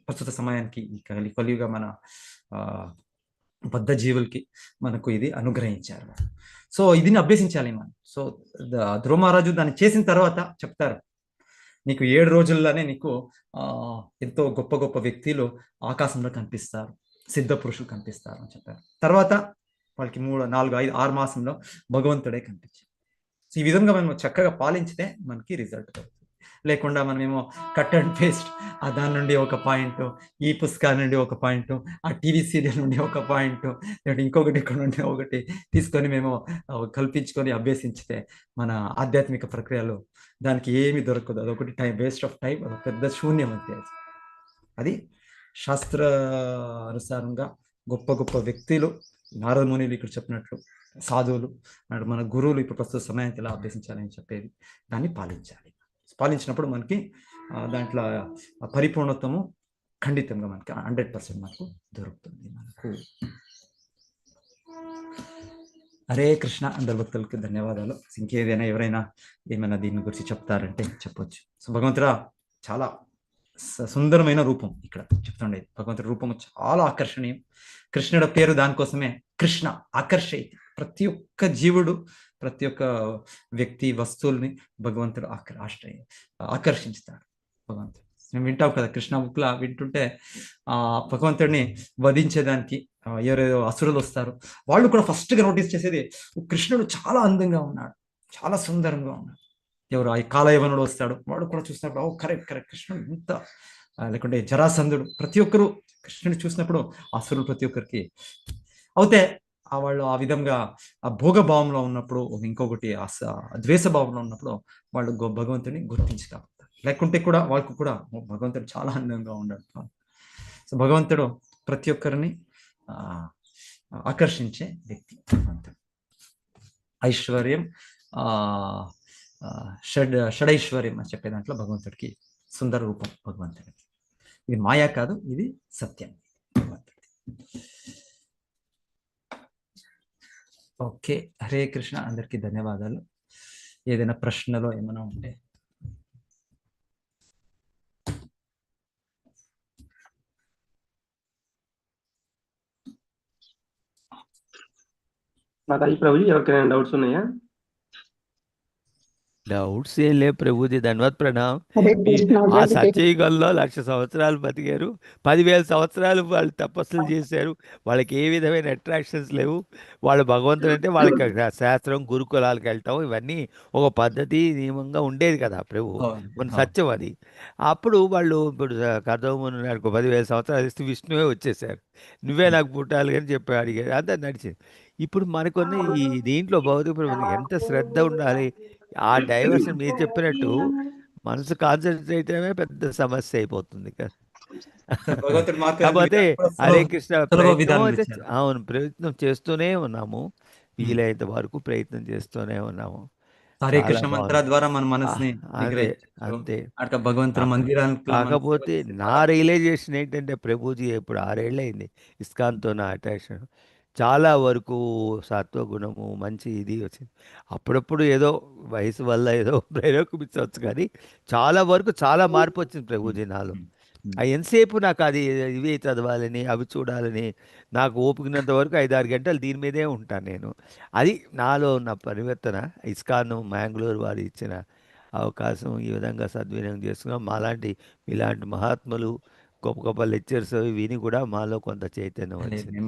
ప్రస్తుత సమయానికి ఈ కలియుగ మన బద్ధ జీవులకి మనకు ఇది అనుగ్రహించారు. సో ఇదిని అభ్యసించాలి మనం. సో ధ్రువ మహారాజు దాన్ని చేసిన తర్వాత చెప్తారు, నీకు 7 రోజుల్లోనే నీకు ఎంతో గొప్ప గొప్ప వ్యక్తులు ఆకాశంలో కనిపిస్తారు, సిద్ధ పురుషులు కనిపిస్తారు అని చెప్పారు. తర్వాత వాళ్ళకి 3, 4, 5, 6 మాసంలో భగవంతుడే కనిపించారు. సో ఈ విధంగా మనం చక్కగా పాలించితే మనకి రిజల్ట్ దొరుకుతుంది. లేకుండా మనమేమో కట్ అండ్ పేస్ట్, దాని నుండి ఒక పాయింట్, ఈ పుస్తకాల నుండి ఒక పాయింట్, ఆ టీవీ సీరియల్ నుండి ఒక పాయింట్, ఇంకొకటి ఇక్కడ నుండి ఒకటి తీసుకొని మేము కల్పించుకొని అభ్యసించితే మన ఆధ్యాత్మిక ప్రక్రియలో దానికి ఏమి దొరకదు. అదొకటి వేస్ట్ ఆఫ్ టైం, అదొక పెద్ద శూన్యం అంతే. అది శాస్త్ర అనుసారంగా గొప్ప గొప్ప వ్యక్తులు, నారద మునులు ఇక్కడ చెప్పినట్లు, సాధువులు, మన గురువులు ఇప్పుడు ప్రస్తుత సమయానికి ఎలా అభ్యసించాలని చెప్పేది, దాన్ని పాలించాలి. పాలించినప్పుడు మనకి దాంట్లో పరిపూర్ణత్వము ఖండితంగా మనకి 100% మనకు దొరుకుతుంది. మనకు హరే కృష్ణ. అందరి భక్తులకి ధన్యవాదాలు. ఇంకేదైనా ఎవరైనా ఏమైనా దీని గురించి చెప్తారంటే చెప్పొచ్చు. సో భగవంతుడా చాలా సుందరమైన రూపం ఇక్కడ చెప్తుండేది. భగవంతుడి రూపము చాలా ఆకర్షణీయం. కృష్ణుడి పేరు దానికోసమే కృష్ణ, ఆకర్షయితి. ప్రతి ఒక్క జీవుడు, ప్రతి ఒక్క వ్యక్తి, వస్తువుల్ని భగవంతుడు ఆకర్షించుతాడు. భగవంతుడు మేము వింటాం కదా కృష్ణ బుక్లా వింటుంటే, భగవంతుడిని వధించేదానికి ఎవరేదో అసురులు వస్తారు, వాళ్ళు కూడా ఫస్ట్గా నోటీస్ చేసేది కృష్ణుడు చాలా అందంగా ఉన్నాడు, చాలా సుందరంగా ఉన్నాడు. ఎవరు ఆ కాలయవనుడు వస్తాడు, వాడు కూడా చూసినప్పుడు ఓ కరెక్ట్ కృష్ణుడు ఇంత, లేకుంటే జరాసంధుడు, ప్రతి ఒక్కరు కృష్ణుని చూసినప్పుడు అసురులు ప్రతి ఒక్కరికి అవుతే వాళ్ళు ఆ విధంగా ఆ భోగభావంలో ఉన్నప్పుడు, ఇంకొకటి ద్వేష భావంలో ఉన్నప్పుడు వాళ్ళు భగవంతుని గుర్తించగలుగుతారు. లేకుంటే కూడా వాళ్ళకు కూడా భగవంతుడు చాలా అందంగా ఉన్నాడు. సో భగవంతుడు ప్రతి ఒక్కరిని ఆకర్షించే వ్యక్తి భగవంతుడు. ఐశ్వర్యం, షడైశ్వర్యం అని చెప్పే దాంట్లో భగవంతుడికి సుందర రూపం భగవంతుడికి. ఇది మాయా కాదు, ఇది సత్యం భగవంతుడి. ఓకే, హరే కృష్ణ. అందరికీ ధన్యవాదాలు. ఏదైనా ప్రశ్నలో ఏమైనా ఉంటే మాతాజీ ప్రభుజీ, ఎవరికైనా డౌట్స్ ఉన్నాయా? డౌట్స్ ఏం లేవు ప్రభుజీ, ధన్యవాద్ ప్రణామ్. హరే మీరు కృష్ణ ఆ ప్రభుజీ. సత్యయుగంలో 1,00,000 సంవత్సరాలు బతికారు, 10,000 సంవత్సరాలు వాళ్ళు తపస్సులు చేశారు, వాళ్ళకి ఏ విధమైన అట్రాక్షన్స్ లేవు. వాళ్ళు భగవంతుడు అంటే వాళ్ళకి శాస్త్రం, గురుకులాలకు వెళ్ళటం ఇవన్నీ ఒక పద్ధతి నియమంగా ఉండేది కదా ప్రభు, మన సత్యం అది. అప్పుడు వాళ్ళు ఇప్పుడు కర్దముని నాకు 10,000 సంవత్సరాలు ఇస్తే విష్ణువే వచ్చేసారు, నువ్వే నాకు పుట్టాలి అని చెప్పి అడిగారు, అంతా నడిచింది. ఇప్పుడు మనకున్న ఈ దీంట్లో భౌతిక ప్రపంచం ఎంత శ్రద్ధ ఉండాలి, ఆ డైవర్షన్ మీరు చెప్పినట్టు మనసు కాన్సన్ట్రేట్ అయ్యే పెద్ద సమస్య అయిపోతుంది కదా. భగవంతుడు మాకు కాకపోతే హరే కృష్ణ సులభ ప్రయత్నం విధానం అయితే ఇచ్చారు. అవును, ప్రయత్నం చేస్తూనే ఉన్నాము, వీలైనంత వరకు ప్రయత్నం చేస్తూనే ఉన్నాము. హరే చాలా కృష్ణ మంత్ర బాగుంది. ద్వారా మన మనసుని అంతే నిగ్రహించవచ్చు. అంతే. అక్కడ భగవంతుని మందిరానికి కాకపోతే నా రియలైజేషన్ ఏంటంటే ప్రభుజీ ఇప్పుడు 6 ఏళ్ళు అయింది ఇస్కాన్తో నా అట్రాక్షన్, చాలా వరకు సత్వగుణము మంచి ఇది వచ్చింది. అప్పుడప్పుడు ఏదో వయసు వల్ల ఏదో ప్రేరేపించవచ్చు, కానీ చాలా వరకు చాలా మార్పు వచ్చింది ప్రభుజీ నాలో. ఎంతసేపు నాకు అది ఇవి చదవాలని అవి చూడాలని, నాకు ఓపికనంత వరకు 5-6 గంటలు దీని మీదే ఉంటాను నేను. అది నాలో ఉన్న పరివర్తన. ఇస్కాన్ మ్యాంగ్లూరు వారు ఇచ్చిన అవకాశం ఈ విధంగా సద్వినియోగం చేసుకున్నాం. మాలాంటి ఇలాంటి మహాత్ములు గొప్ప గొప్ప లెక్చర్స్ విని కూడా మాలో కొంత చైతన్యం వచ్చింది.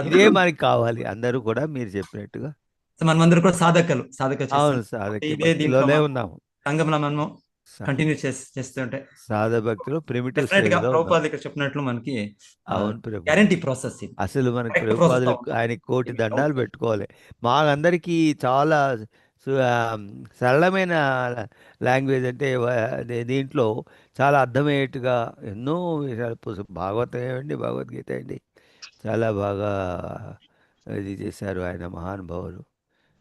ఇదే మనకి కావాలి, అందరూ కూడా మీరు చెప్పినట్టుగా మనమందరూ కూడా సాధకులు, అవును సాధక భక్తిలోనే ఉన్నాము. సంఘంలో మనము కంటిన్యూ చేస్తుంటే సాధ భక్తులు ప్రిమిటివ్ ప్రభుపాదులు ఇక్కడ చెప్పినట్లు మనకి అవును ప్రభు, గ్యారంటీ ప్రాసెస్ అసలు మనకి ప్రభుపాదులు ఆయనకి కోటి దండాలు పెట్టుకోవాలి. మాకందరికీ చాలా సరళమైన లాంగ్వేజ్, అంటే దీంట్లో చాలా అర్థమయ్యేట్టుగా ఎన్నో విషయాలు, భాగవతం ఏమండి, భగవద్గీత అండి, చాలా బాగా ఇది చేశారు ఆయన మహానుభావులు.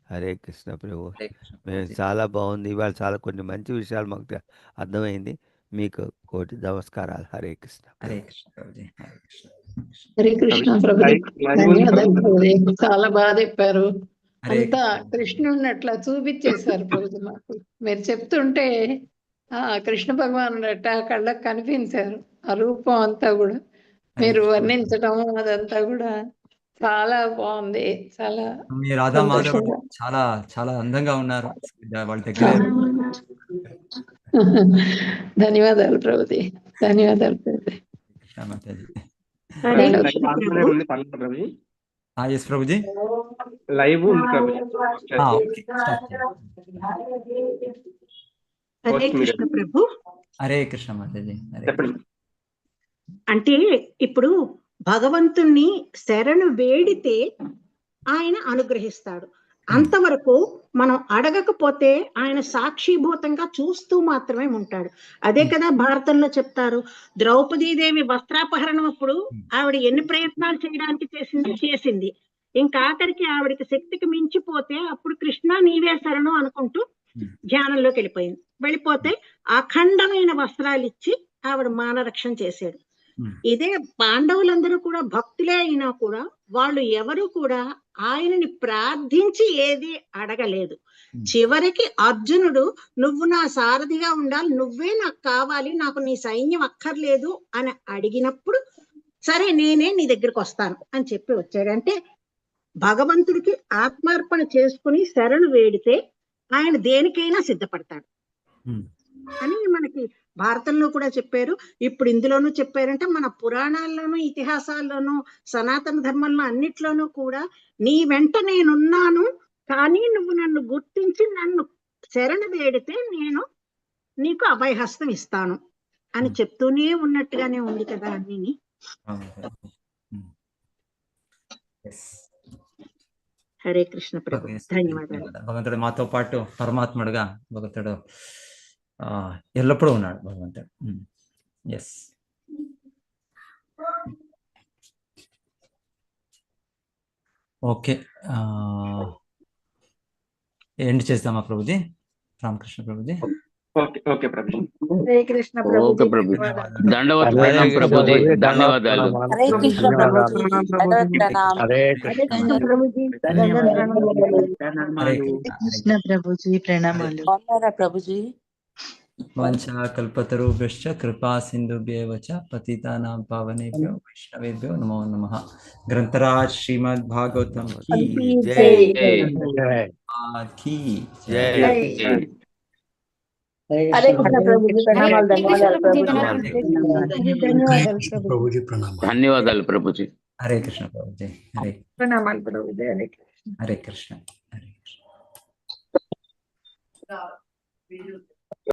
హరే కృష్ణ ప్రభు, మేము చాలా బాగుంది ఇవాళ, చాలా కొన్ని మంచి విషయాలు మాకు అర్థమైంది. మీకు కోటి నమస్కారాలు. హరే కృష్ణ. హరే కృష్ణ ప్రభుజీ. హరే కృష్ణ ప్రభుజీ, ధన్యవాదాలు ప్రభుజీ, చాలా బాగా చెప్పారు. అంతా కృష్ణుడిని అట్లా చూపించేశారు ప్రభుజీ మాకు. మీరు చెప్తుంటే కృష్ణ భగవానుడు అట్లా కళ్ళకు కనిపించారు, ఆ రూపం అంతా కూడా మీరు వర్ణించడం అదంతా కూడా చాలా బాగుంది. చాలా మీ రాధా మాధవ్ చాలా చాలా అందంగా ఉన్నారు వాళ్ళ దగ్గర. ధన్యవాదాలు ప్రభుజీ, ధన్యవాదాలు ప్రభుజీ. ప్రభుజీ లైవ్ ఉంది ప్రభుజీ. హరే కృష్ణ ప్రభు. హరే కృష్ణ మాతాజీ. అంటే ఇప్పుడు భగవంతుణ్ణి శరణు వేడితే ఆయన అనుగ్రహిస్తాడు. అంతవరకు మనం అడగకపోతే ఆయన సాక్షిభూతంగా చూస్తూ మాత్రమే ఉంటాడు. అదే కదా భారతంలో చెప్తారు, ద్రౌపదీదేవి వస్త్రాపహరణం అప్పుడు ఆవిడ ఎన్ని ప్రయత్నాలు చేయడానికి చేసింది. ఇంకా ఆఖరికి ఆవిడకి శక్తికి మించిపోతే అప్పుడు కృష్ణ నీవే శరణు అనుకుంటూ ధ్యానంలోకి వెళ్ళిపోతే అఖండమైన వస్త్రాలు ఇచ్చి ఆవిడ మానరక్షణ చేశాడు. ఇదే పాండవులందరూ కూడా భక్తులే అయినా కూడా వాళ్ళు ఎవరు కూడా ఆయనని ప్రార్థించి ఏది అడగలేదు. చివరికి అర్జునుడు నువ్వు నా సారథిగా ఉండాలి, నువ్వే నాకు కావాలి, నాకు నీ సైన్యం అక్కర్లేదు అని అడిగినప్పుడు సరే నేనే నీ దగ్గరికి వస్తాను అని చెప్పి వచ్చాడు. అంటే భగవంతుడికి ఆత్మార్పణ చేసుకుని శరణు వేడితే ఆయన దేనికైనా సిద్ధపడతాడు అని మనకి భారతంలో కూడా చెప్పారు. ఇప్పుడు ఇందులోనూ చెప్పారంటే మన పురాణాల్లోనూ ఇతిహాసాల్లోనూ సనాతన ధర్మంలో అన్నిట్లోనూ కూడా నీ వెంట నేనున్నాను, కానీ నువ్వు నన్ను గుర్తించి నన్ను శరణు వేడితే నేను నీకు అభయహస్తం ఇస్తాను అని చెప్తూనే ఉన్నట్టుగానే ఉంది కదా అన్ని. హరే కృష్ణ ప్రభు, ధన్యవాదాలు. భగవంతుడు మాతో పాటు పరమాత్ముడుగా భగవంతుడు ఎల్లప్పుడూ ఉన్నాడు భగవంతుడు. ఎస్, ఓకే, ఎండ్ చేద్దామా ప్రభుజీ? రామకృష్ణ ప్రభుజీ. ఓకే ప్రభుజీ. హరే కృష్ణ ఓకే ప్రభు, దండవత్ ప్రభుజీ, ధన్యవాదాలు. హరే కృష్ణ ప్రభుజీ, హరే కృష్ణ ప్రభుజీ, హరే కృష్ణ ప్రభుజీ, ప్రణామాలు. ప్రభుజీ. వాంఛా కల్పతరుభ్యశ్చ కృపా సింధుభ్యేవ చ పతితానాం పావనేభ్యో వైష్ణవేభ్యో నమో నమః. గ్రంథరాజ్ శ్రీమద్ భాగవతం కీ జై. హరే కృష్ణ ప్రభుజీ ప్రణామాలు ధన్యవాదాలు ప్రభుజీ ప్రభుజీ ప్రణామాలు. ధన్యవాదాలు ప్రభుజీ. హరే కృష్ణ ప్రభుజీ. హరే ప్రణామాలు ప్రభుజీ. హరే కృష్ణ. హరే కృష్ణ. హరే కృష్ణ.